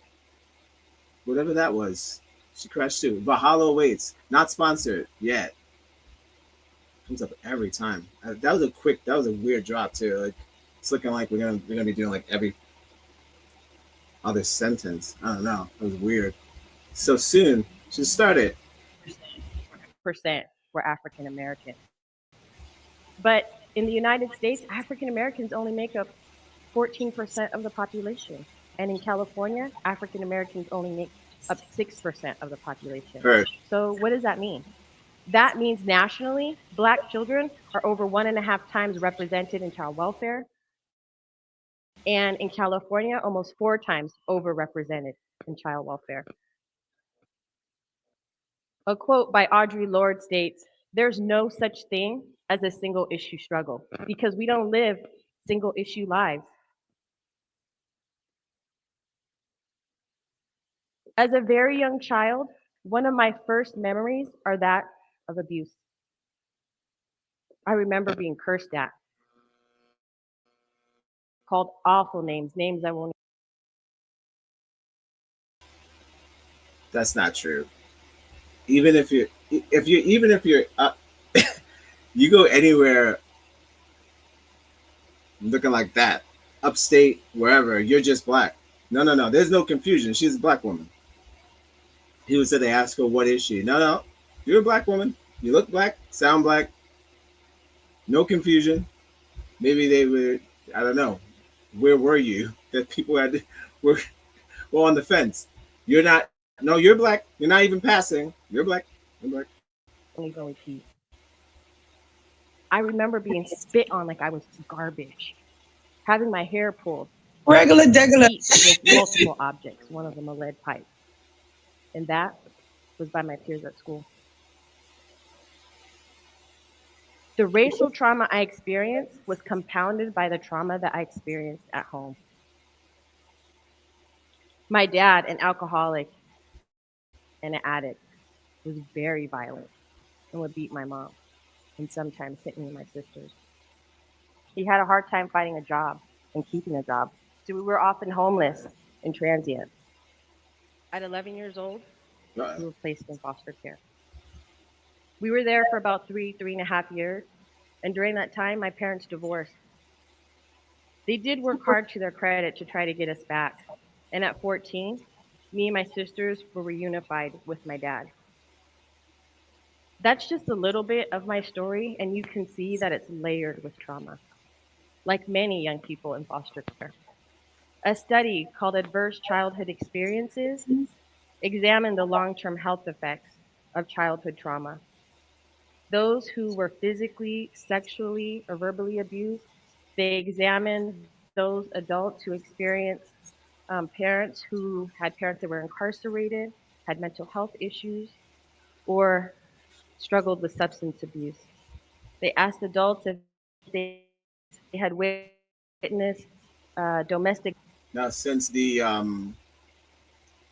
whatever that was. She crashed too. Valhalla waits. Not sponsored yet. Comes up every time. That was a weird drop too. Like it's looking like we're gonna be doing like every other sentence. I don't know. It was weird. So soon. Should start it. Percent were African American. But in the United States, African Americans only make up 14% of the population. And in California, African Americans only make up 6% of the population. Heard. So what does that mean? That means nationally, Black children are over 1.5 times represented in child welfare. And in California, almost 4 times overrepresented in child welfare. A quote by Audre Lorde states, "There's no such thing as a single issue struggle because we don't live single issue lives." As a very young child, one of my first memories are that of abuse. I remember being cursed at, called awful names I won't. That's not true. Even if you're you go anywhere looking like that, upstate, wherever, you're just Black. No. There's no confusion. She's a Black woman. People said they asked her, what is she? No. You're a Black woman. You look Black, sound Black. No confusion. Maybe they were, I don't know. Where were you? That people were on the fence. You're not, no, you're Black. You're not even passing. You're Black. You're Black. Go repeat. I remember being spit on like I was garbage, having my hair pulled. Regular. With multiple objects, one of them a lead pipe. And that was by my peers at school. The racial trauma I experienced was compounded by the trauma that I experienced at home. My dad, an alcoholic and an addict, was very violent and would beat my mom and sometimes hit me and my sisters. He had a hard time finding a job and keeping a job, so we were often homeless and transient. At 11 years old, we were placed in foster care. We were there for about 3.5 years, and during that time, my parents divorced. They did work hard to their credit to try to get us back, and at 14, me and my sisters were reunified with my dad. That's just a little bit of my story, and you can see that it's layered with trauma, like many young people in foster care. A study called Adverse Childhood Experiences examined the long-term health effects of childhood trauma. Those who were physically, sexually, or verbally abused, they examined those adults who experienced parents who had parents that were incarcerated, had mental health issues, or struggled with substance abuse. They asked adults if they had witnessed domestic. Now, since the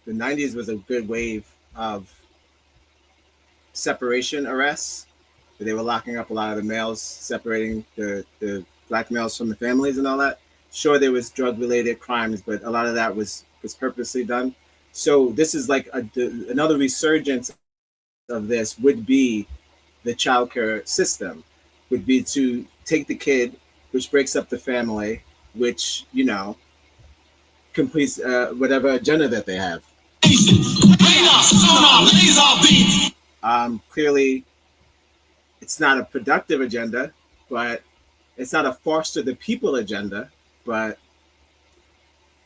90s was a good wave of separation arrests, they were locking up a lot of the males, separating the black males from the families and all that. Sure, there was drug related crimes, but a lot of that was purposely done. So this is like another resurgence of this would be the childcare system, would be to take the kid, which breaks up the family, which completes whatever agenda that they have. Clearly, it's not a productive agenda, but it's not a foster the people agenda, but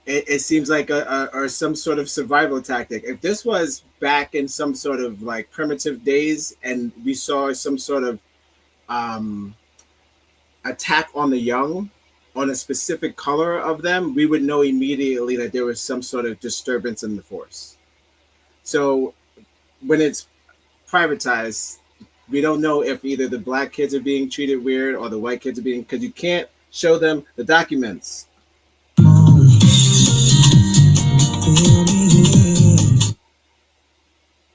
it seems like or some sort of survival tactic. If this was back in some sort of like primitive days and we saw some sort of um, attack on the young, on a specific color of them, we would know immediately that there was some sort of disturbance in the force. So when it's privatized, we don't know if either the black kids are being treated weird or the white kids are being, because you can't show them the documents.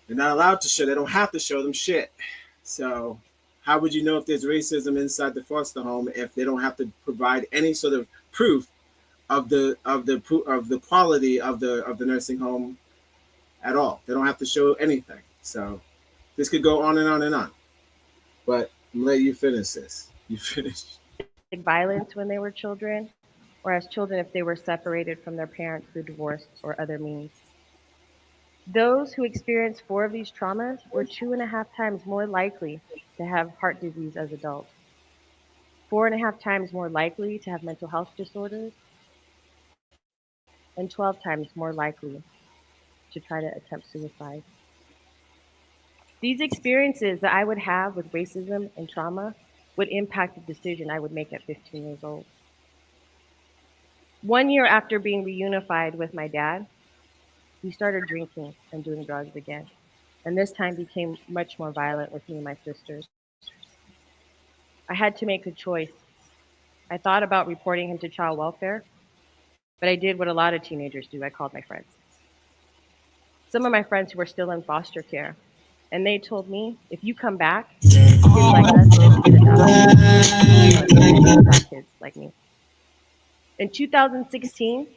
They're not allowed to show. They don't have to show them shit. So how would you know if there's racism inside the foster home if they don't have to provide any sort of proof of the quality of the nursing home at all? They don't have to show anything. So this could go on and on and on. But I'm gonna let you finish this. You finish. Violence when they were children, or as children if they were separated from their parents through divorce or other means. Those who experienced 4 of these traumas were 2.5 times more likely to have heart disease as adults, 4.5 times more likely to have mental health disorders, and 12 times more likely to try to attempt suicide. These experiences that I would have with racism and trauma would impact the decision I would make at 15 years old. 1 year after being reunified with my dad, we started drinking and doing drugs again, and this time became much more violent with me and my sisters. I had to make a choice. I thought about reporting him to child welfare, but I did what a lot of teenagers do. I called my friends. Some of my friends who were still in foster care, and they told me, if you come back, kids like us will get adopted. Kids like me. In 2016,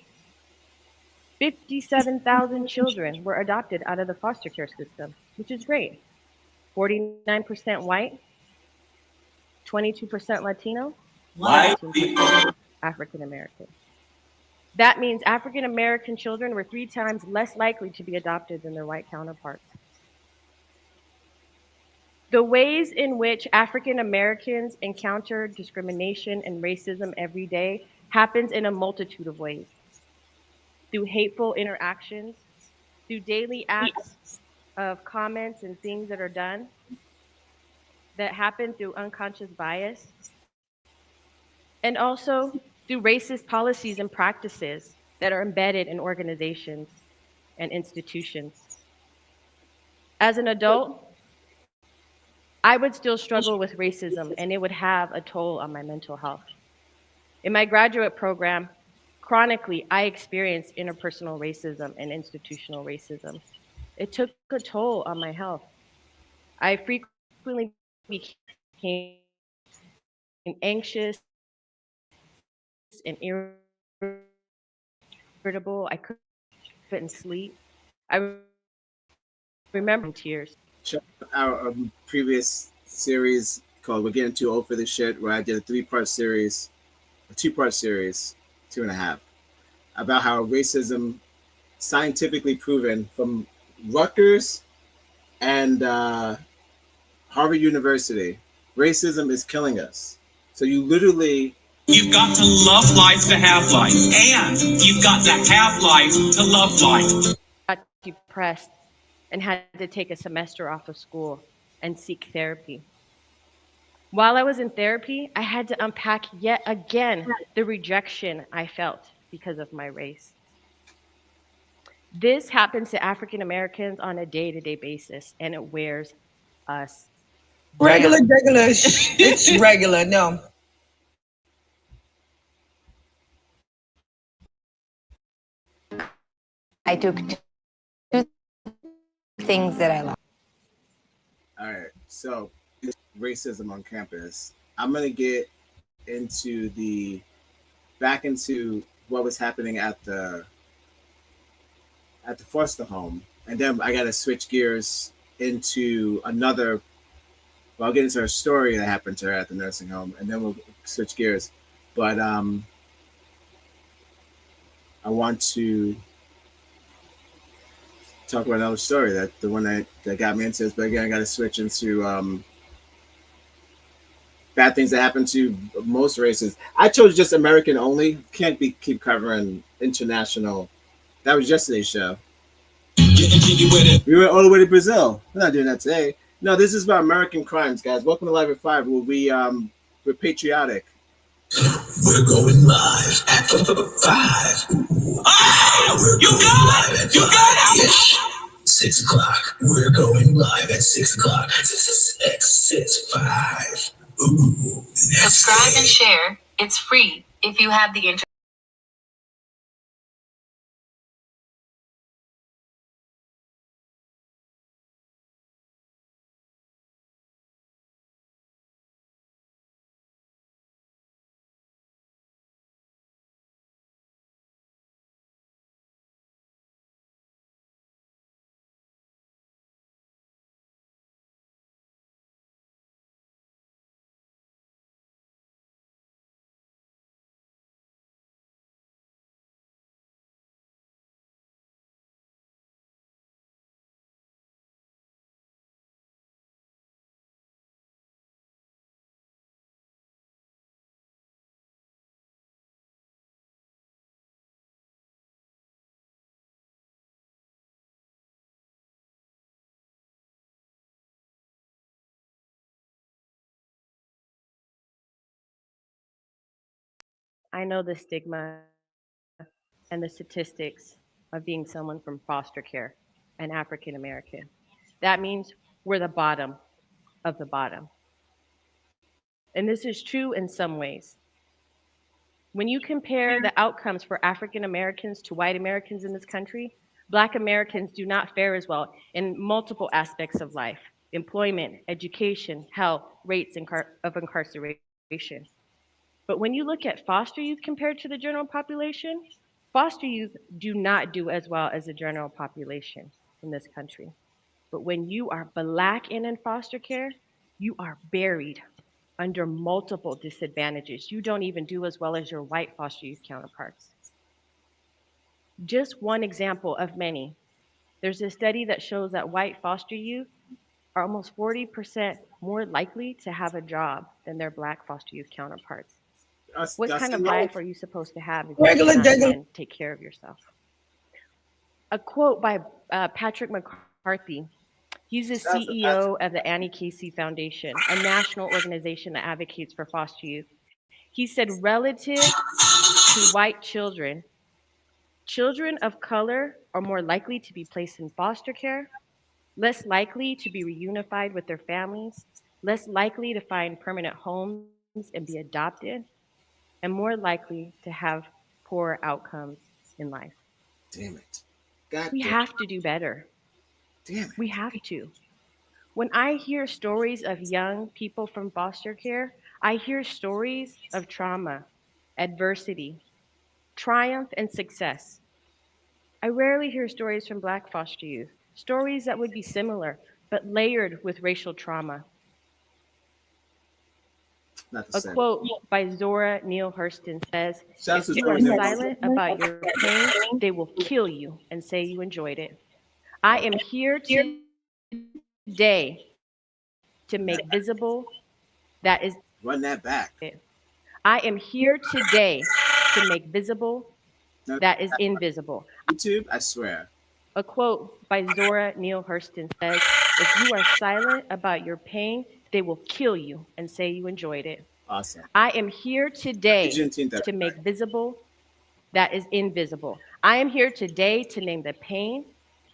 57,000 children were adopted out of the foster care system, which is great. 49% white, 22% Latino, 19% African American. That means African American children were 3 times less likely to be adopted than their white counterparts. The ways in which African Americans encounter discrimination and racism every day happens in a multitude of ways. Through hateful interactions, through daily acts of comments and things that are done that happen through unconscious bias, and also through racist policies and practices that are embedded in organizations and institutions. As an adult, I would still struggle with racism and it would have a toll on my mental health. In my graduate program, chronically, I experienced interpersonal racism and institutional racism. It took a toll on my health. I frequently became anxious and irritable. I couldn't sleep. I remember tears. Check our previous series called "We're Getting Too Old for This Shit," where I did a 3-part series, a 2-part series, 2.5, about how racism, scientifically proven from Rutgers and Harvard University, racism is killing us. So you literally. You've got to love life to have life, and you've got to have life to love life. I got depressed and had to take a semester off of school and seek therapy. While I was in therapy, I had to unpack yet again the rejection I felt because of my race. This happens to African Americans on a day-to-day basis, and it wears us Regular. It's regular. No. I took two things that I love. All right. So, racism on campus. I'm gonna get into back into what was happening at the foster home, and then I gotta switch gears into another. Well, I'll get into her story that happened to her at the nursing home, and then we'll switch gears. But I want to talk about another story that the one that got me into this. But again, I got to switch into bad things that happen to most races. I chose just American only. Can't keep covering international. That was yesterday's show. We went all the way to Brazil. We're not doing that today. No, this is about American crimes, guys. Welcome to Live at 5, where we're patriotic. We're going live at 5. We're going live at 5-ish. 6 o'clock. We're going live at 6 o'clock. 5. Ooh, Subscribe and share. It's free if you have the internet. I know the stigma and the statistics of being someone from foster care and African American. That means we're the bottom of the bottom. And this is true in some ways. When you compare the outcomes for African Americans to white Americans in this country, Black Americans do not fare as well in multiple aspects of life: employment, education, health, rates of incarceration. But when you look at foster youth compared to the general population, foster youth do not do as well as the general population in this country. But when you are Black and in foster care, you are buried under multiple disadvantages. You don't even do as well as your white foster youth counterparts. Just one example of many. There's a study that shows that white foster youth are almost 40% more likely to have a job than their Black foster youth counterparts. What kind of life are you supposed to have if you cannot even take care of yourself? A quote by Patrick McCarthy. He's the CEO of the Annie Casey Foundation, a national organization that advocates for foster youth. He said, relative to white children, children of color are more likely to be placed in foster care, less likely to be reunified with their families, less likely to find permanent homes and be adopted, and more likely to have poor outcomes in life. Damn it. God We damn have to do better. Damn it. We have to. When I hear stories of young people from foster care, I hear stories of trauma, adversity, triumph, and success. I rarely hear stories from Black foster youth, stories that would be similar, but layered with racial trauma. Not the A same. quote by Zora Neale Hurston says, Shouts if to you are Zora Neale silent Hurston. about your pain, they will kill you and say you enjoyed it. I am here today to make visible that is. Run that back. I am here today to make visible that is invisible. YouTube, I swear. A quote by Zora Neale Hurston says, if you are silent about your pain, they will kill you and say you enjoyed it. Awesome. I am here today to make visible that is invisible. I am here today to name the pain,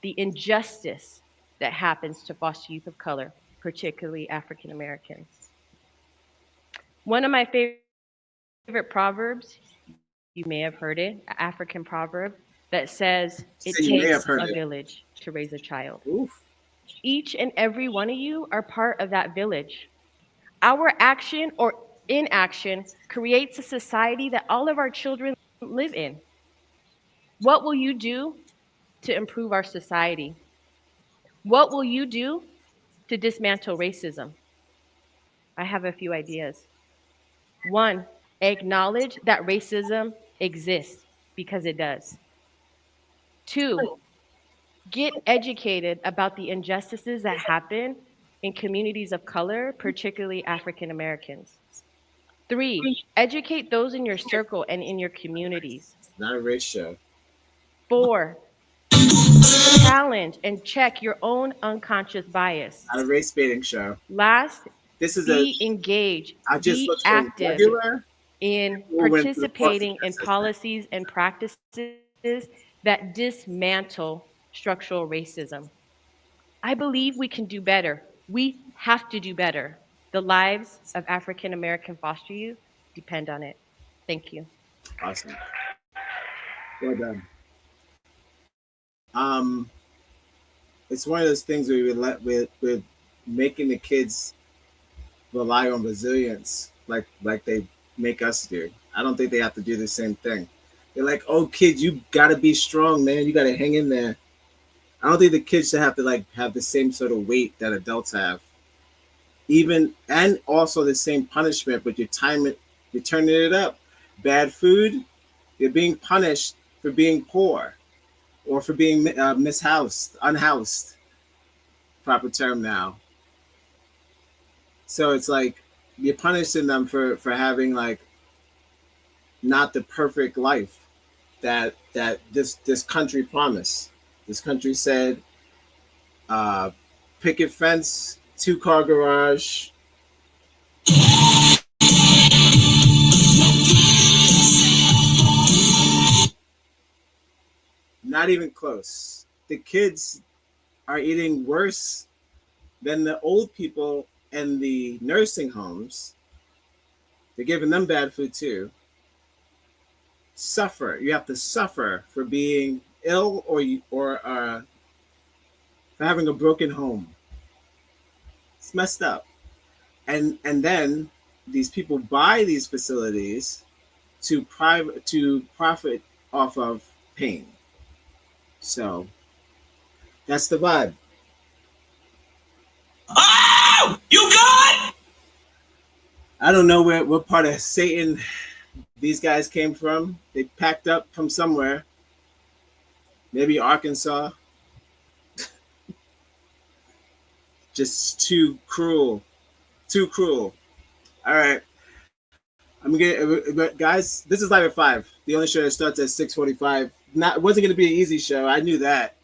the injustice that happens to foster youth of color, particularly African Americans. One of my favorite proverbs, you may have heard it, African proverb, that says it So you may have takes heard a it. village to raise a child. Oof. Each and every one of you are part of that village. Our action or inaction creates a society that all of our children live in. What will you do to improve our society? What will you do to dismantle racism? I have a few ideas. One, acknowledge that racism exists because it does. Two, get educated about the injustices that happen in communities of color, particularly African Americans. Three, educate those in your circle and in your communities. Not a race show. Four, challenge and check your own unconscious bias. Not a race baiting show. Last, This is be engaged, I just be looked for active regular. in We'll win through the participating foster in care policies and practices that dismantle structural racism. I believe we can do better. We have to do better. The lives of African American foster youth depend on it. Thank you. Awesome. Well done. It's one of those things where we're making the kids rely on resilience like they make us do. I don't think they have to do the same thing. They're like, oh kids, you gotta be strong, man. You gotta hang in there. I don't think the kids should have to like have the same sort of weight that adults have. Even and also the same punishment, but you're turning it up. Bad food, you're being punished for being poor or for being mishoused, unhoused. Proper term now. So it's like you're punishing them for having like not the perfect life that this country promised. This country said, picket fence, 2-car garage. Not even close. The kids are eating worse than the old people in the nursing homes. They're giving them bad food too. Suffer. You have to suffer for being ill or for having a broken home. It's messed up. And then these people buy these facilities to profit off of pain. So that's the vibe. Oh, you good? I don't know what part of Satan these guys came from. They packed up from somewhere. Maybe Arkansas. Just too cruel. Too cruel. All right. I'm gonna guys, this is Live at 5. The only show that starts at 6:45. It wasn't gonna be an easy show. I knew that.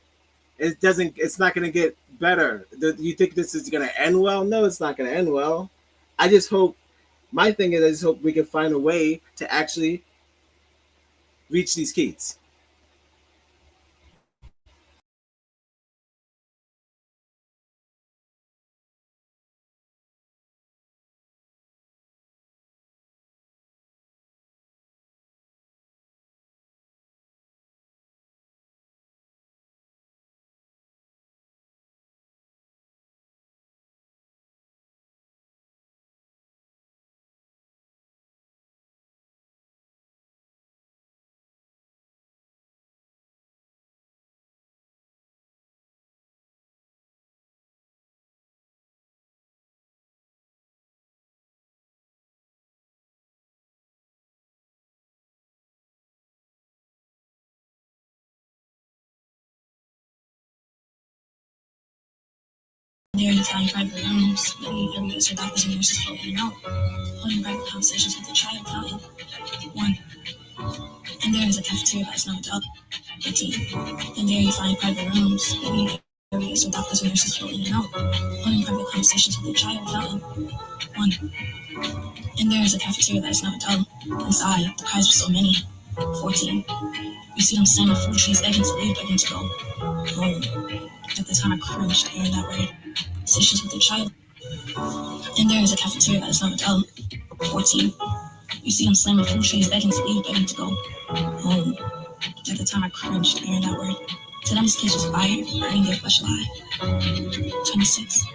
It's not gonna get better. You think this is gonna end well? No, it's not gonna end well. I just hope my thing is I just hope we can find a way to actually reach these kids. There you find private rooms, many areas where doctors and nurses float in and out, holding private conversations with the child out in 1. And there is a cafeteria that's not adult 18. And there you find private rooms, many areas where doctors and nurses float in and out, holding private conversations with the child out in 1. And there is a cafeteria that is not adult. Inside, the cries are so many. 14. You see them slamming food trees, begging to leave, begging to go home. At the time I cringed hearing that word. Sessions with the child. And there is a cafeteria that is not adult. 14. You see them slamming food trees, begging to leave, begging to go home. At the time, I cringed hearing that word. To them, this kids was fired, burning their flesh alive. 26.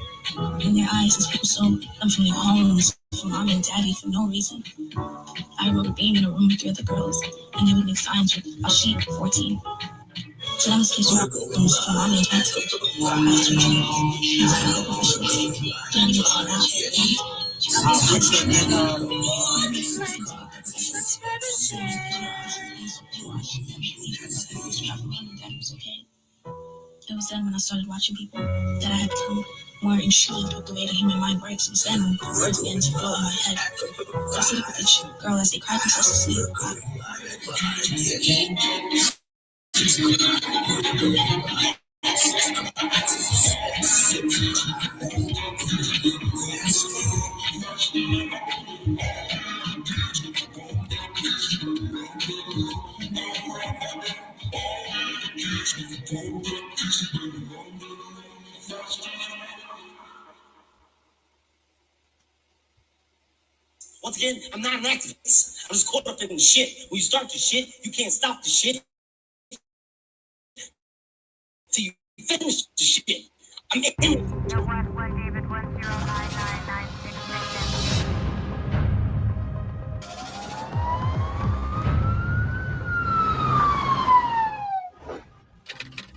In their eyes, these people stole them from their homes, from mom and daddy for no reason. I remember being in a room with 3 other girls, and they would make signs with a sheet 14. To them, this kids were homes from mom and daddy. After It was then when I started watching people that I had become more intrigued with the way the human mind works. It was then when words began to flow in my head. I sit up with each girl as they cried themselves to sleep. Once again, I'm not an activist. I'm just caught up in the shit. When you start the shit, you can't stop the shit till you finish the shit. I'm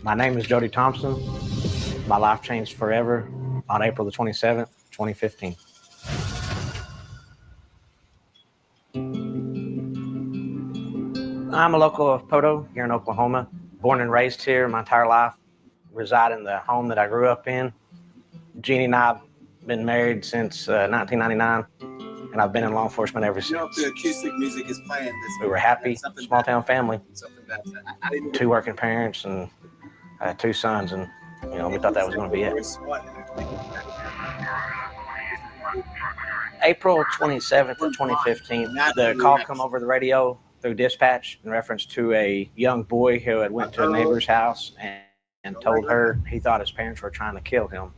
My name is Jody Thompson. My life changed forever on April the 27th, 2015. I'm a local of Poto here in Oklahoma. Born and raised here my entire life. Reside in the home that I grew up in. Jeannie and I have been married since 1999, and I've been in law enforcement ever since. You know, if the acoustic music is playing, We were happy, small town family. Two working parents and 2 sons, and we thought that was going to be it. April 27th of 2015, the call come over the radio through dispatch in reference to a young boy who had went to a neighbor's house and told her he thought his parents were trying to kill him.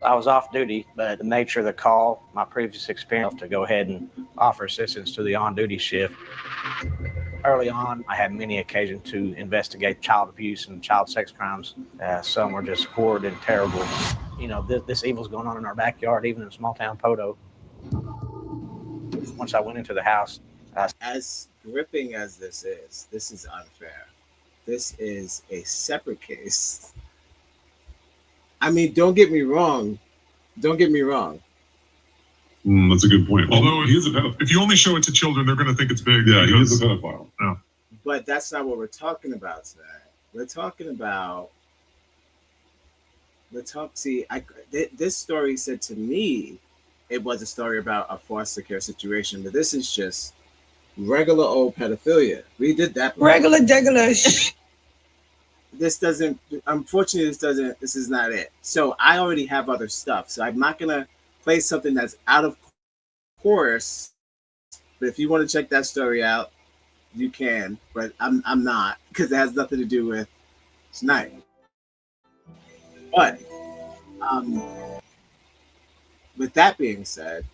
I was off duty, but the nature of the call, my previous experience to go ahead and offer assistance to the on-duty shift. Early on, I had many occasions to investigate child abuse and child sex crimes. Some were just horrid and terrible. This evil's going on in our backyard, even in small town Poto. Once I went into the house, as gripping as this is unfair. This is a separate case. I mean, don't get me wrong. That's a good point. Although he is a pedophile. If you only show it to children, they're going to think it's big. Yeah, he is a pedophile. Yeah. But that's not what we're talking about today. We're talking about. This story said to me, it was a story about a foster care situation, but this is just regular old pedophilia. We did that. Regular. This is not it. So I already have other stuff. So I'm not gonna play something that's out of course. But if you want to check that story out, you can. But I'm not, because it has nothing to do with tonight. But with that being said,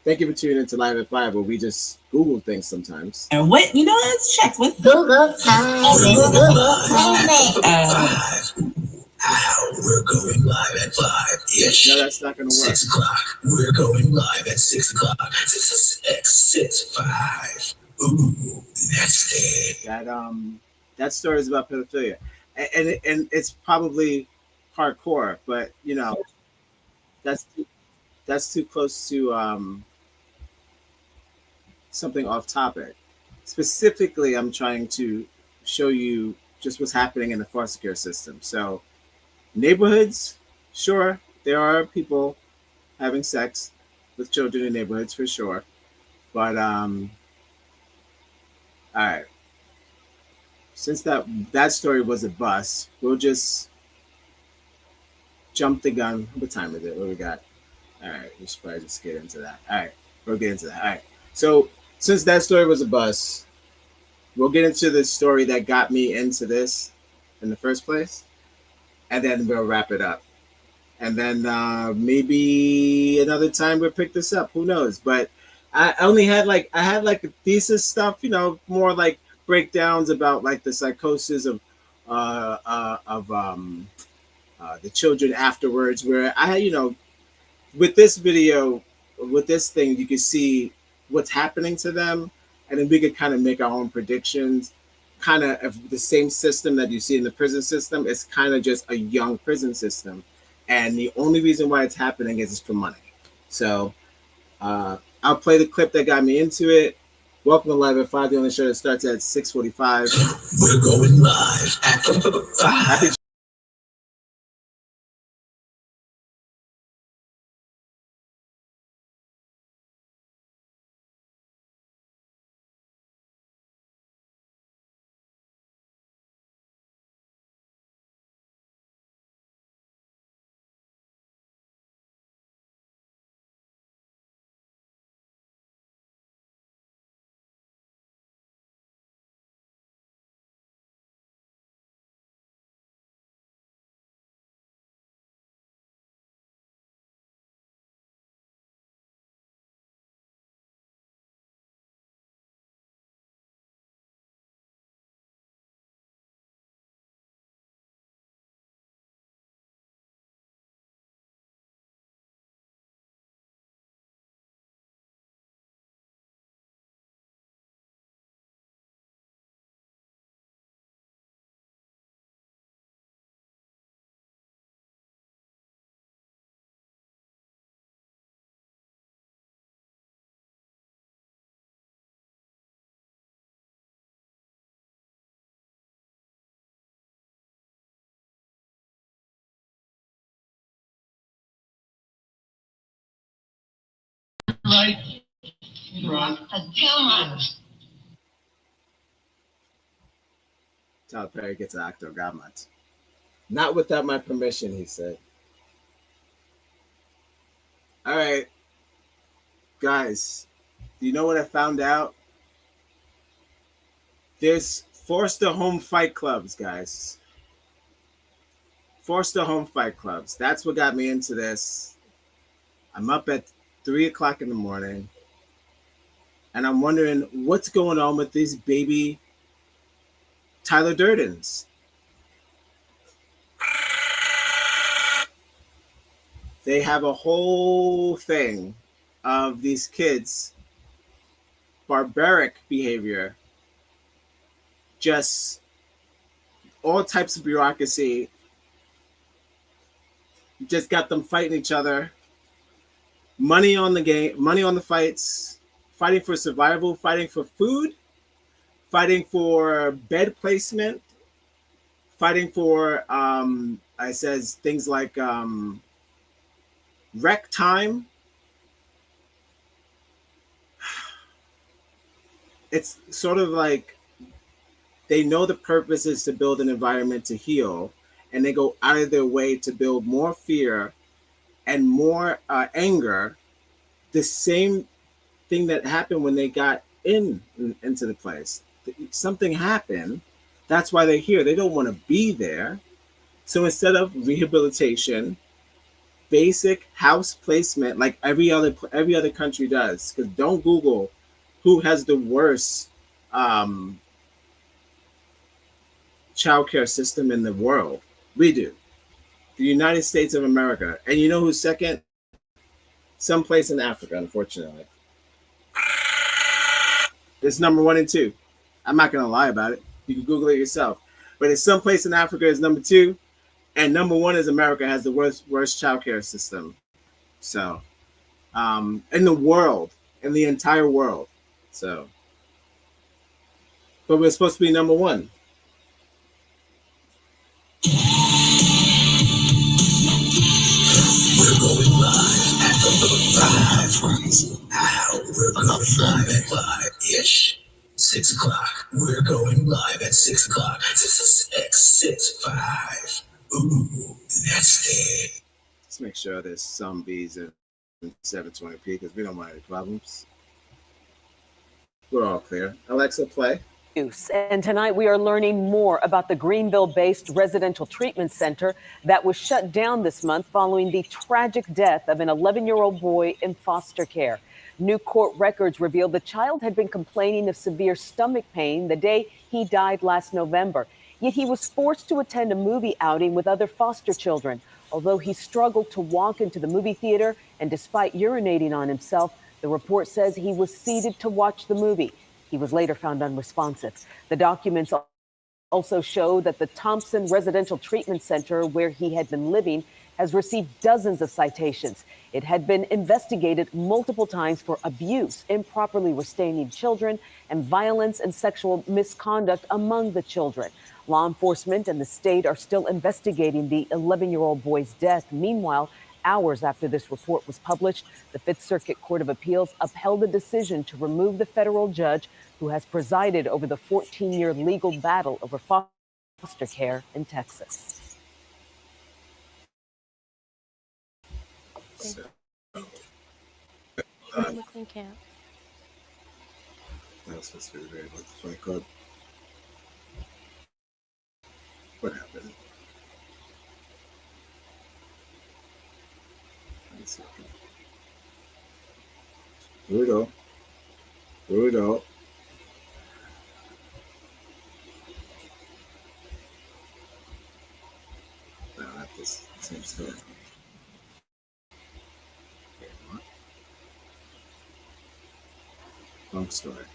thank you for tuning into Live at 5, where we just Google things sometimes. And let's check with Google time. We're going live at 5. Yes. No, that's not going to work. 6 o'clock. We're going live at 6 o'clock. 6, 5. Ooh, that's it. That story is about pedophilia, and it's probably hardcore, but that's too close to something off topic. Specifically, I'm trying to show you just what's happening in the foster care system. So neighborhoods, sure, there are people having sex with children in neighborhoods for sure. But all right. Since that story was a bust, we'll just jump the gun. What time is it? What we got? All right, we should probably just get into that. All right, we'll get into that. All right. So since that story was a bust, we'll get into the story that got me into this in the first place, and then we'll wrap it up. and then maybe another time we'll pick this up. Who knows? But I only had like the thesis stuff, more like breakdowns about like the psychosis of the children afterwards. Where with this video, with this thing, you can see what's happening to them, and then we could kind of make our own predictions. Kind of the same system that you see in the prison system. It's kind of just a young prison system, and the only reason why it's happening is for money. So I'll play the clip that got me into it. Welcome to Live at 5, the only show that starts at 6:45. We're going live at 5. Happy Right. Tyler Perry gets an Octogamut. Not without my permission, he said. All right, guys, do you know what I found out? There's forced to home fight clubs, guys. Forced to home fight clubs. That's what got me into this. I'm up at 3 o'clock in the morning, and I'm wondering what's going on with these baby Tyler Durdens. They have a whole thing of these kids, barbaric behavior, just all types of bureaucracy, just got them fighting each other, money on the game, money on the fights, fighting for survival, fighting for food, fighting for bed placement, fighting for I says things like rec time. It's sort of like they know the purpose is to build an environment to heal, and they go out of their way to build more fear and more anger. The same thing that happened when they got into the place. Something happened. That's why they're here. They don't want to be there. So instead of rehabilitation, basic house placement, like every other country does. Because don't Google who has the worst childcare system in the world. We do. The United States of America. And you know who's second? Someplace in Africa, unfortunately. It's number 1 and 2. I'm not going to lie about it. You can Google it yourself. But it's someplace in Africa is number 2. And number 1 is America has the worst childcare system. So, in the world, in the entire world. So, but we're supposed to be number 1. We're going live at 5. We're going live at 5-ish. 6 o'clock. We're going live at 6 o'clock. 6, 5. Ooh, that's it. Let's make sure there's some B's in 720p because we don't want any problems. We're all clear. Alexa, play. And tonight we are learning more about the Greenville-based residential treatment center that was shut down this month following the tragic death of an 11-year-old boy in foster care. New court records reveal the child had been complaining of severe stomach pain the day he died last November. Yet he was forced to attend a movie outing with other foster children. Although he struggled to walk into the movie theater and despite urinating on himself, the report says he was seated to watch the movie. He was later found unresponsive. The documents also show that the Thompson Residential Treatment Center, where he had been living, has received dozens of citations. It had been investigated multiple times for abuse, improperly restraining children, and violence and sexual misconduct among the children. Law enforcement and the state are still investigating the 11-year-old boy's death. Meanwhile, hours after this report was published, the Fifth Circuit Court of Appeals upheld the decision to remove the federal judge who has presided over the 14-year legal battle over foster care in Texas. Brooklyn camp. That's supposed to be very like the Fight Club. What happened? Let's see. Here we go. Here we go. No, not this same story. Long story.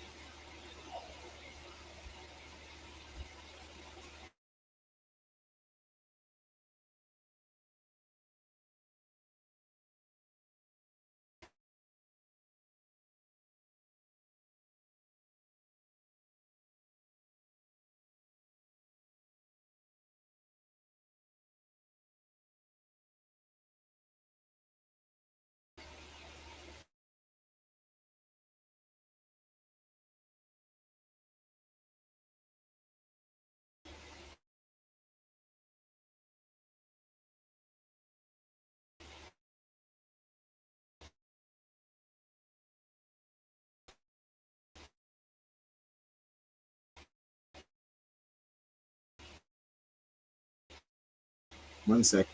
One sec.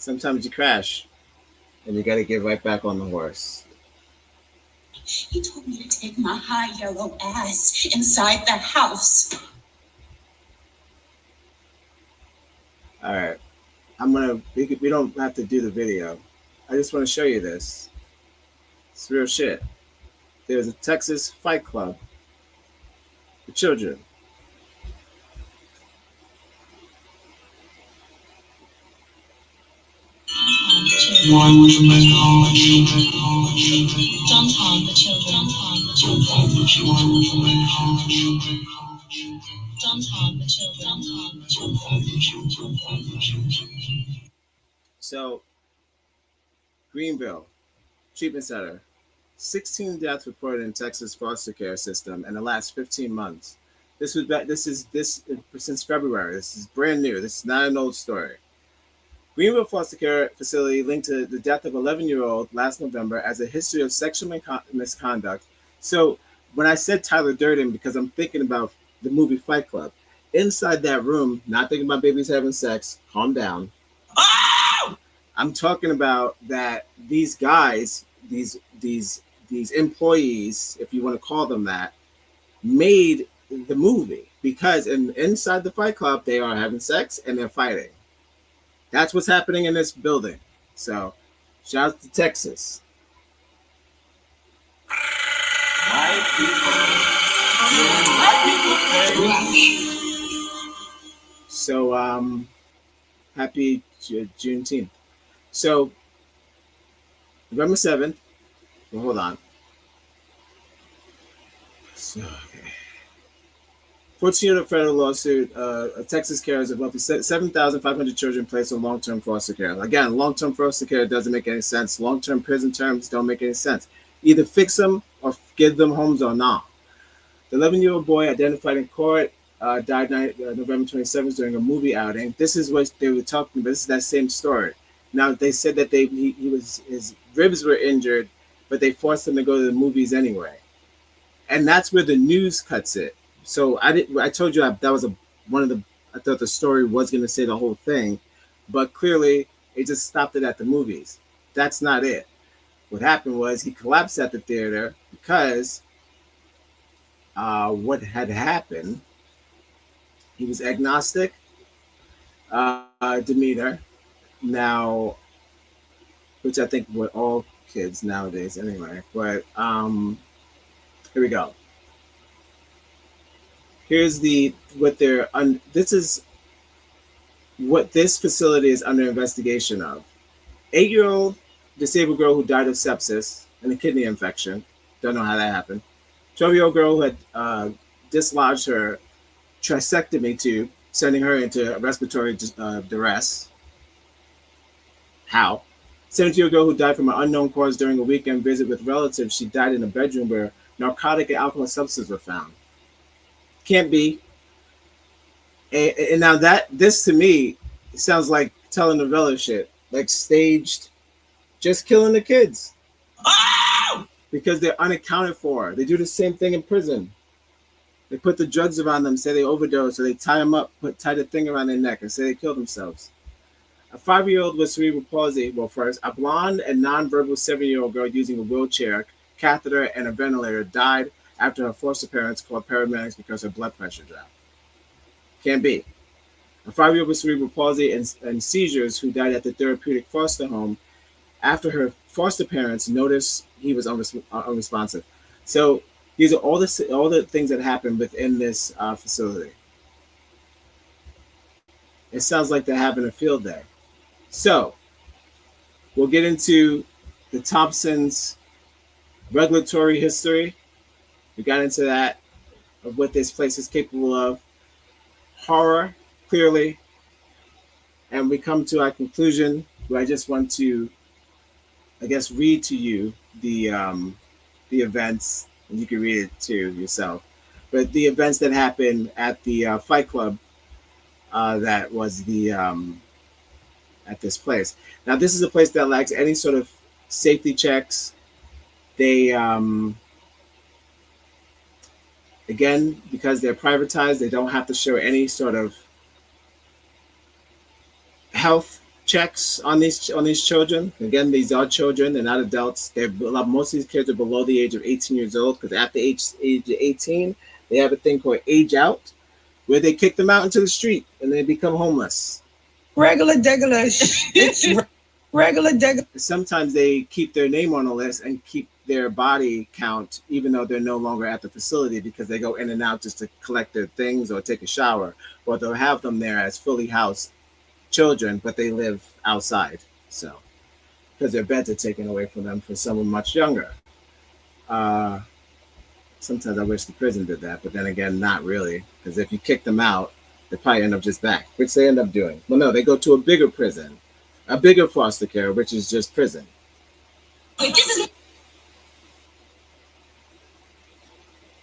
Sometimes you crash and you got to get right back on the horse. He told me to take my high yellow ass inside the house. All right. We don't have to do the video. I just want to show you this. It's real shit. There's a Texas fight club for children. Don't harm the children. Don't harm the children. Don't harm the children. So, Greenville Treatment Center. 16 deaths reported in Texas foster care system in the last 15 months. This is since February. This is brand new. This is not an old story. Greenville foster care facility linked to the death of 11-year-old last November as a history of sexual misconduct. So when I said Tyler Durden, because I'm thinking about the movie Fight Club, inside that room, not thinking about babies having sex, calm down. I'm talking about that these guys, these employees, if you want to call them that, made the movie because inside the Fight Club, they are having sex and they're fighting. That's what's happening in this building. So, shout out to Texas. White people. So, happy Juneteenth. So, November 7th. Well, hold on. So, okay. 14-year federal lawsuit. Texas cares of roughly 7,500 children placed on long-term foster care. Again, long-term foster care doesn't make any sense. Long-term prison terms don't make any sense. Either fix them or give them homes or not. The 11-year-old boy identified in court died November 27th during a movie outing. This is what they were talking about. This is that same story. Now, they said that his ribs were injured, but they forced him to go to the movies anyway. And that's where the news cuts it. So I told you that was I thought the story was going to say the whole thing, but clearly it just stopped it at the movies. That's not it. What happened was he collapsed at the theater because what had happened, he was agnostic, demeanor, now, which I think what all kids nowadays anyway, but here we go. Here's this is what this facility is under investigation of. 8-year-old disabled girl who died of sepsis and a kidney infection. Don't know how that happened. 12-year-old girl who had dislodged her trachectomy tube, sending her into respiratory duress. How? 17-year-old girl who died from an unknown cause during a weekend visit with relatives. She died in a bedroom where narcotic and alcohol substances were found. Can't be. And now this to me sounds like telenovela shit, like staged, just killing the kids because they're unaccounted for. They do the same thing in prison. They put the drugs around them, say they overdose, so they tie them up, tie the thing around their neck, and say they killed themselves. A 5-year-old with cerebral palsy. Well, first, a blonde and nonverbal 7-year-old girl using a wheelchair, catheter, and a ventilator died after her foster parents called paramedics because her blood pressure dropped. Can't be. A 5-year-old with cerebral palsy and seizures who died at the therapeutic foster home after her foster parents noticed he was unresponsive. So these are all the things that happened within this facility. It sounds like they're having a field day. So we'll get into the Thompsons' regulatory history. We got into that, of what this place is capable of. Horror, clearly. And we come to our conclusion, where I just want to, I guess, read to you the events, and you can read it too yourself. But the events that happened at the Fight Club, that was at this place. Now, this is a place that lacks any sort of safety checks. They, again, because they're privatized, they don't have to show any sort of health checks on these children. Again, these are children; they're not adults. Most of these kids are below the age of 18 years old because after age of 18, they have a thing called age out, where they kick them out into the street and they become homeless. Regular degular. It's regular degular. Sometimes they keep their name on the list and keep their body count, even though they're no longer at the facility because they go in and out just to collect their things or take a shower, or they'll have them there as fully housed children, but they live outside. So, because their beds are taken away from them for someone much younger. Sometimes I wish the prison did that, but then again, not really, because if you kick them out, they probably end up just back, which they end up doing. Well, no, they go to a bigger prison, a bigger foster care, which is just prison.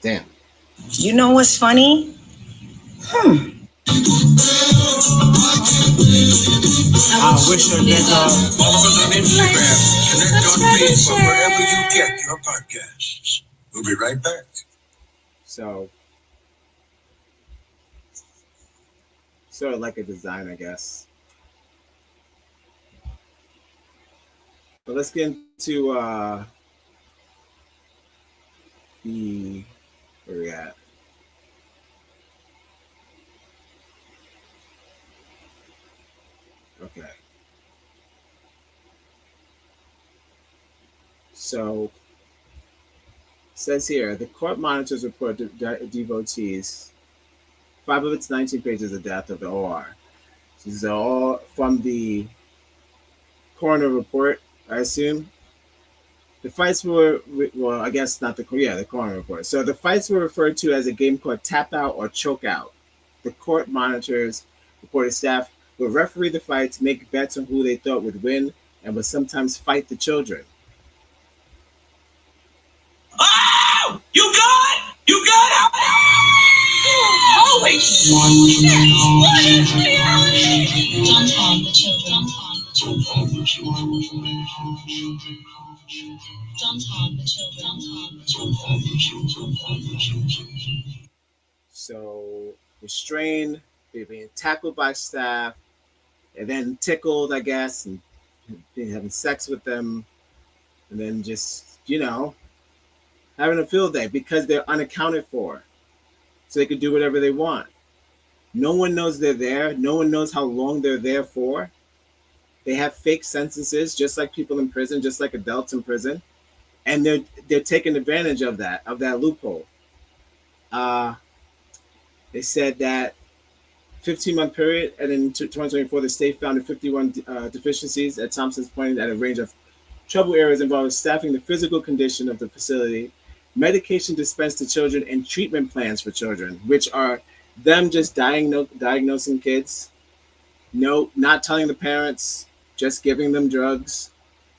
Damn. You know what's funny? I wish I did. Follow us on Instagram. Connect on Facebook, wherever you get your podcasts. We'll be right back. So, sort of like a design, I guess. But let's get into where we at? Okay. So, it says here, the court monitors report devotees, 5 of its 19 pages of death of the OR. So these are all from the coroner report, I assume. The fights were, well, I guess not the coroner report. So the fights were referred to as a game called tap out or choke out. The court monitors reported staff would referee the fights, make bets on who they thought would win, and would sometimes fight the children. Oh! You good? You good? Holy shit! What is reality? Don't harm the children. Don't harm the children. Don't harm the children. Don't harm the children. So restrained, they're being tackled by staff, and then tickled, I guess, and having sex with them, and then just, having a field day because they're unaccounted for. So they could do whatever they want. No one knows they're there. No one knows how long they're there for. They have fake sentences, just like people in prison, just like adults in prison. And they're taking advantage of that loophole. They said that 15-month period, and in 2024, the state found 51 deficiencies at Thompson's Point at a range of trouble areas involving staffing, the physical condition of the facility, medication dispensed to children, and treatment plans for children, which are them just diagnosing kids, not telling the parents, just giving them drugs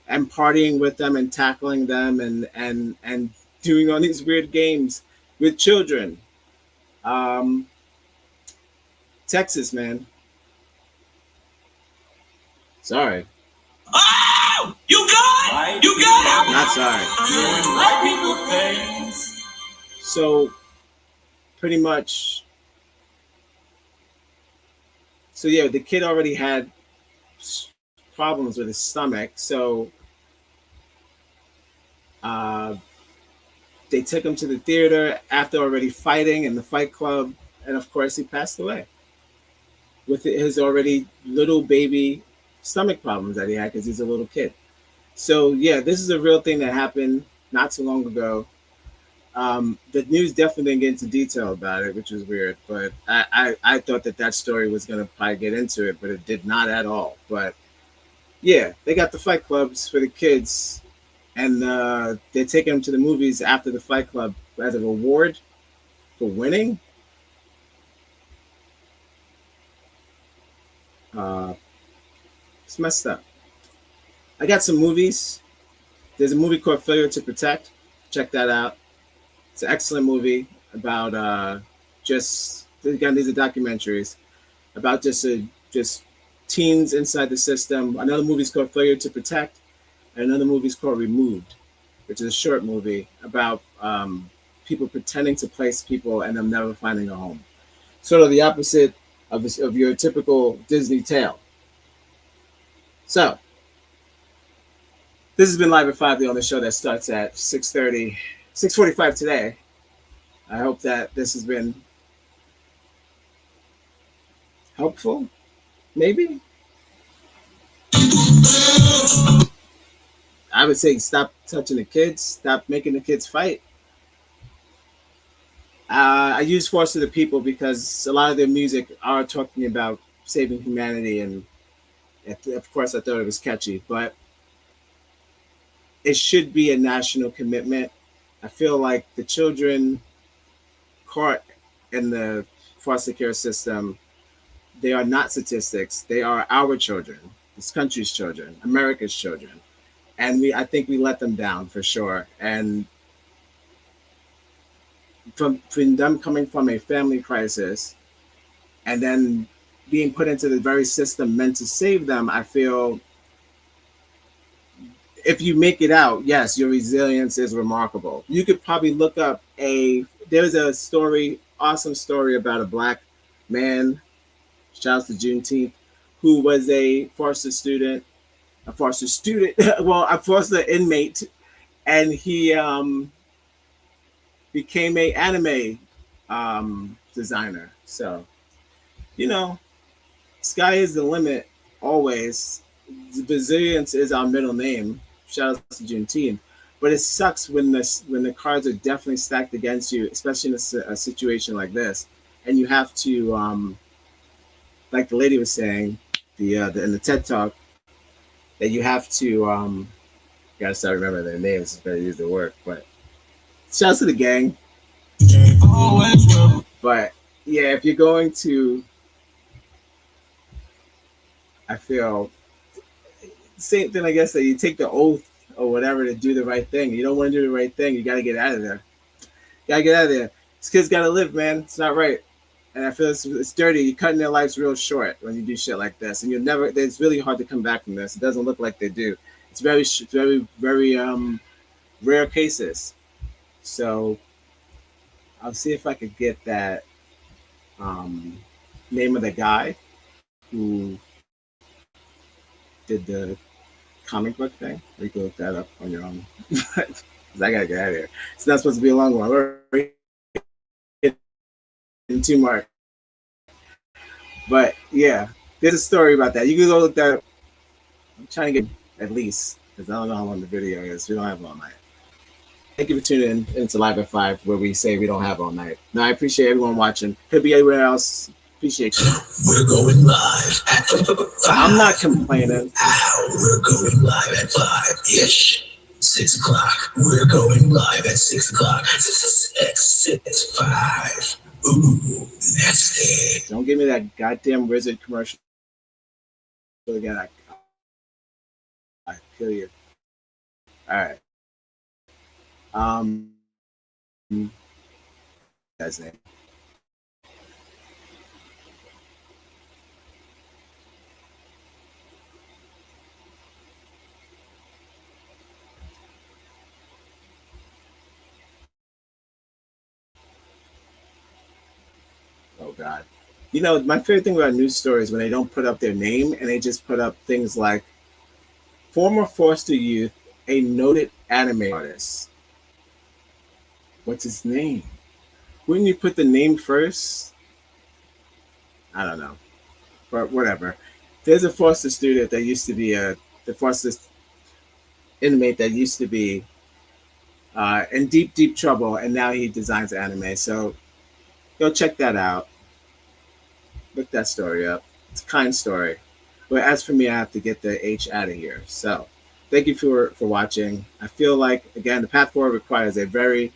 and partying with them and tackling them and doing all these weird games with children. Texas, man. Sorry. Oh! You good? You good? Not sorry. Doing white people things. So, pretty much. So yeah, the kid already had problems with his stomach, so they took him to the theater after already fighting in the fight club, and of course he passed away with his already little baby stomach problems that he had because he's a little kid. So yeah, this is a real thing that happened not too long ago. The news definitely didn't get into detail about it, which was weird, but I thought that story was going to probably get into it, but it did not at all. But yeah, they got the fight clubs for the kids, and they're taking them to the movies after the fight club as a reward for winning. It's messed up. I got some movies. There's a movie called Failure to Protect. Check that out. It's an excellent movie about again, these are documentaries about just teens inside the system. Another movie is called Failure to Protect, and another movie is called Removed, which is a short movie about people pretending to place people and them never finding a home. Sort of the opposite of your typical Disney tale. So this has been Live at 5, the only show that starts at 6:30, 6:45 today. I hope that this has been helpful, maybe. I would say stop touching the kids, stop making the kids fight. I use Force of the People because a lot of their music are talking about saving humanity, and of course I thought it was catchy, but it should be a national commitment. I feel like the children caught in the foster care system, they are not statistics. They are our children, this country's children, America's children. And I think we let them down for sure. And from them coming from a family crisis and then being put into the very system meant to save them, I feel if you make it out, yes, your resilience is remarkable. You could probably look up there's a story, awesome story about a black man, shouts to Juneteenth, who was a foster student, well, a foster inmate, and he became a anime designer. So, sky is the limit always. Resilience is our middle name. Shout out to Juneteenth. But it sucks when the cards are definitely stacked against you, especially in a situation like this, and you have to, like the lady was saying, in the TED Talk, that you have to gotta start remembering their names. It's better to use the word, but shout out to the gang. But yeah, if you're going to, I feel same thing. I guess that you take the oath or whatever to do the right thing. You don't want to do the right thing. You got to get out of there. Gotta get out of there. These kids gotta live, man. It's not right. And I feel it's dirty. You're cutting their lives real short when you do shit like this, and it's really hard to come back from this. It doesn't look like they do. It's very, very rare cases. So I'll see if I could get that name of the guy who did the comic book thing. You can look that up on your own. Because I gotta get out of here. It's not supposed to be a long one. We're in 2 mark. But yeah, there's a story about that. You can go look that up. I'm trying to get at least, because I don't know how long the video is. We don't have all night. Thank you for tuning in into Live at 5, where we say we don't have all night. Now, I appreciate everyone watching. Could be anywhere else. Appreciate you. We're going live at 5. I'm not complaining. We're going live at 5-ish. 6 o'clock. We're going live at 6 o'clock. 6, 5. Ooh, that's it. Don't give me that goddamn wizard commercial again. I kill you. All right. That's it. Oh God. My favorite thing about news stories when they don't put up their name and they just put up things like former foster youth, a noted anime artist. What's his name? Wouldn't you put the name first? I don't know. But whatever. There's a foster student that used to be the foster inmate that used to be in deep, deep trouble, and now he designs anime. So go check that out. Look that story up. It's a kind story. But as for me, I have to get the H out of here. So thank you for watching. I feel like, again, the path forward requires a very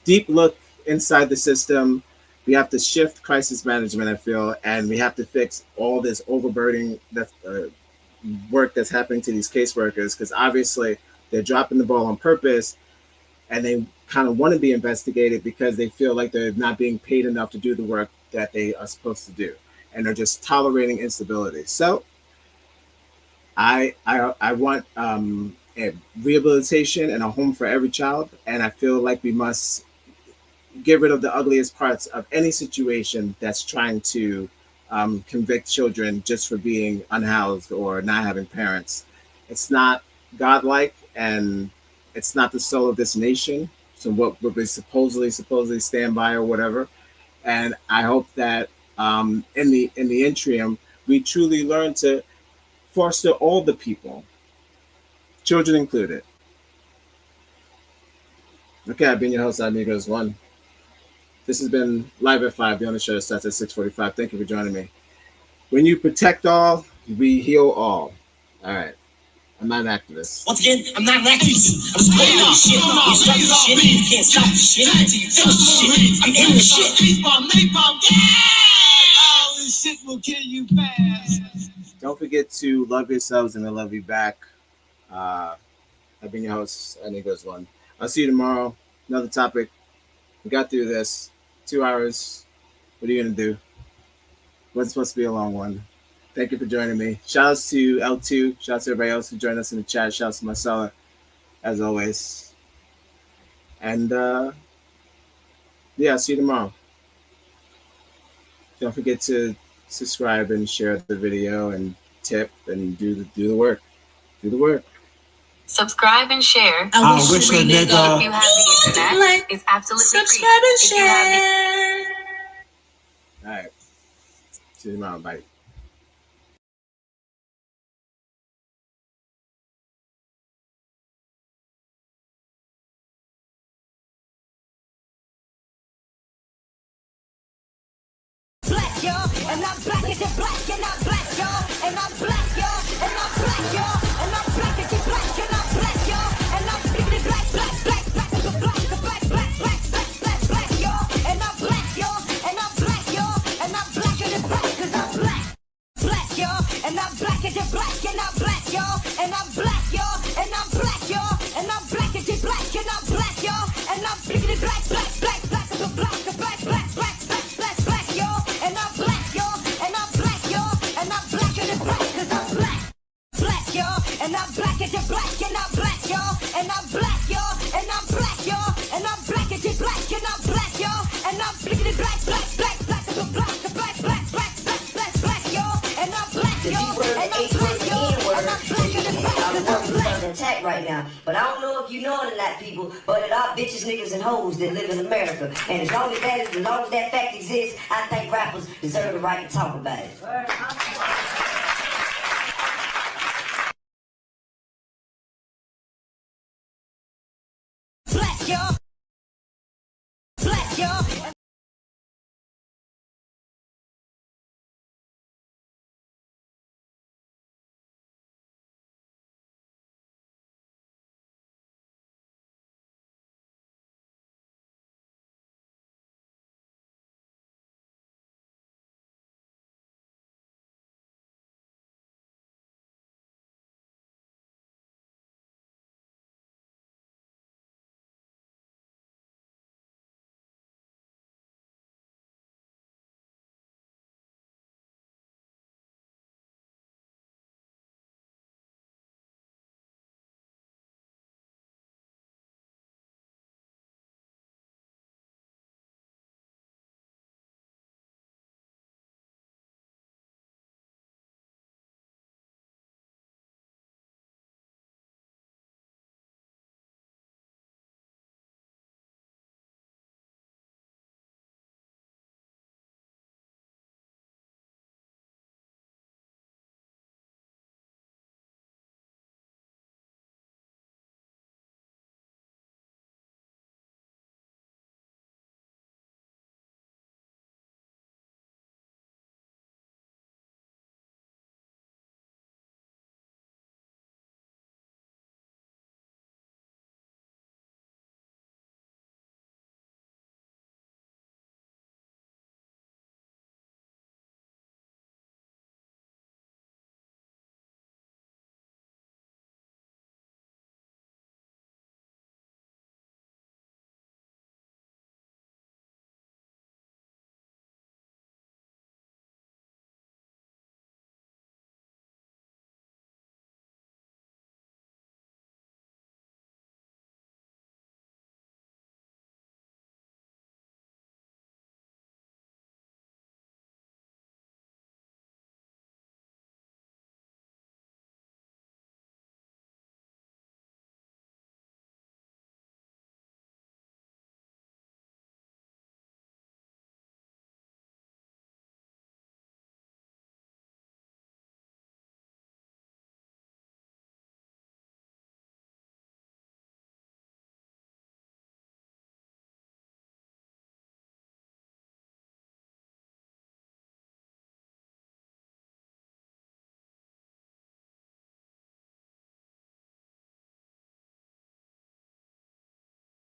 deep look inside the system. We have to shift crisis management, I feel, and we have to fix all this overburdening work that's happening to these caseworkers, because obviously they're dropping the ball on purpose, and they kind of want to be investigated because they feel like they're not being paid enough to do the work that they are supposed to do, and they're just tolerating instability. So I want a rehabilitation and a home for every child, and I feel like we must get rid of the ugliest parts of any situation that's trying to convict children just for being unhoused or not having parents. It's not godlike, and it's not the soul of this nation. So what we supposedly stand by or whatever. And I hope that in the interim, we truly learn to foster all the people, children included. Okay, I've been your host, Amigos One. This has been Live at 5. The only show that starts at 6:45. Thank you for joining me. When you protect all, we heal all. All right. I'm not an activist. Once again, I'm not an activist. I'm just playing on shit. You start the shit, you can't stop the shit until you finish the shit. I'm in the shit. This shit will kill you fast. Don't forget to love yourselves and I love you back. I've been your host, Amigos One. I'll see you tomorrow. Another topic. We got through this. 2 hours. What are you going to do? Wasn't supposed to be a long one. Thank you for joining me. Shout outs to L2. Shout out to everybody else who joined us in the chat. Shout out to Marcella, as always. And yeah, I'll see you tomorrow. Don't forget to subscribe and share the video and tip and do the work. Do the work. Subscribe and share. I wish a nigga. If you have the internet, it's absolutely Subscribe and free. If you have share. All right. See you tomorrow. Bye. Black, y'all, and I'm black as you're black, and I'm black, y'all, and I'm black, y'all, and I'm black, y'all, and I'm black as you're black, and I'm black, y'all, and I'm black, black, black, black, black, black, black, black, black, black, black, y'all, and I'm black, y'all, and I'm black, y'all, and I'm black as you're black, 'cause I'm black, black, y'all, and I'm black as you're black, and I'm black, y'all, and I'm black, y'all, and I'm black, y'all, and I'm black as you're black, and I'm black, y'all, and I'm black, black, black, black, black, black, black, black, black, black, black, y'all, and I'm black, y'all, and I'm black, y'all, and I'm black as you're black, 'cause I'm black, black, y'all, and I'm black as you're black, and I'm black, y'all, and I'm black, y'all, and I'm black, y'all, and I'm black as you're black, and I'm black, y'all, and I'm black, black, black, black, black, black, black, black, black, black, black, y'all, and I'm black, y'all, and I'm black, y'all, and I'm black as you're black, 'cause I'm black. Attack right now, but I don't know if you know it or not, people, but it are bitches, niggas, and hoes that live in America, and as long as that fact exists, I think rappers deserve the right to talk about it.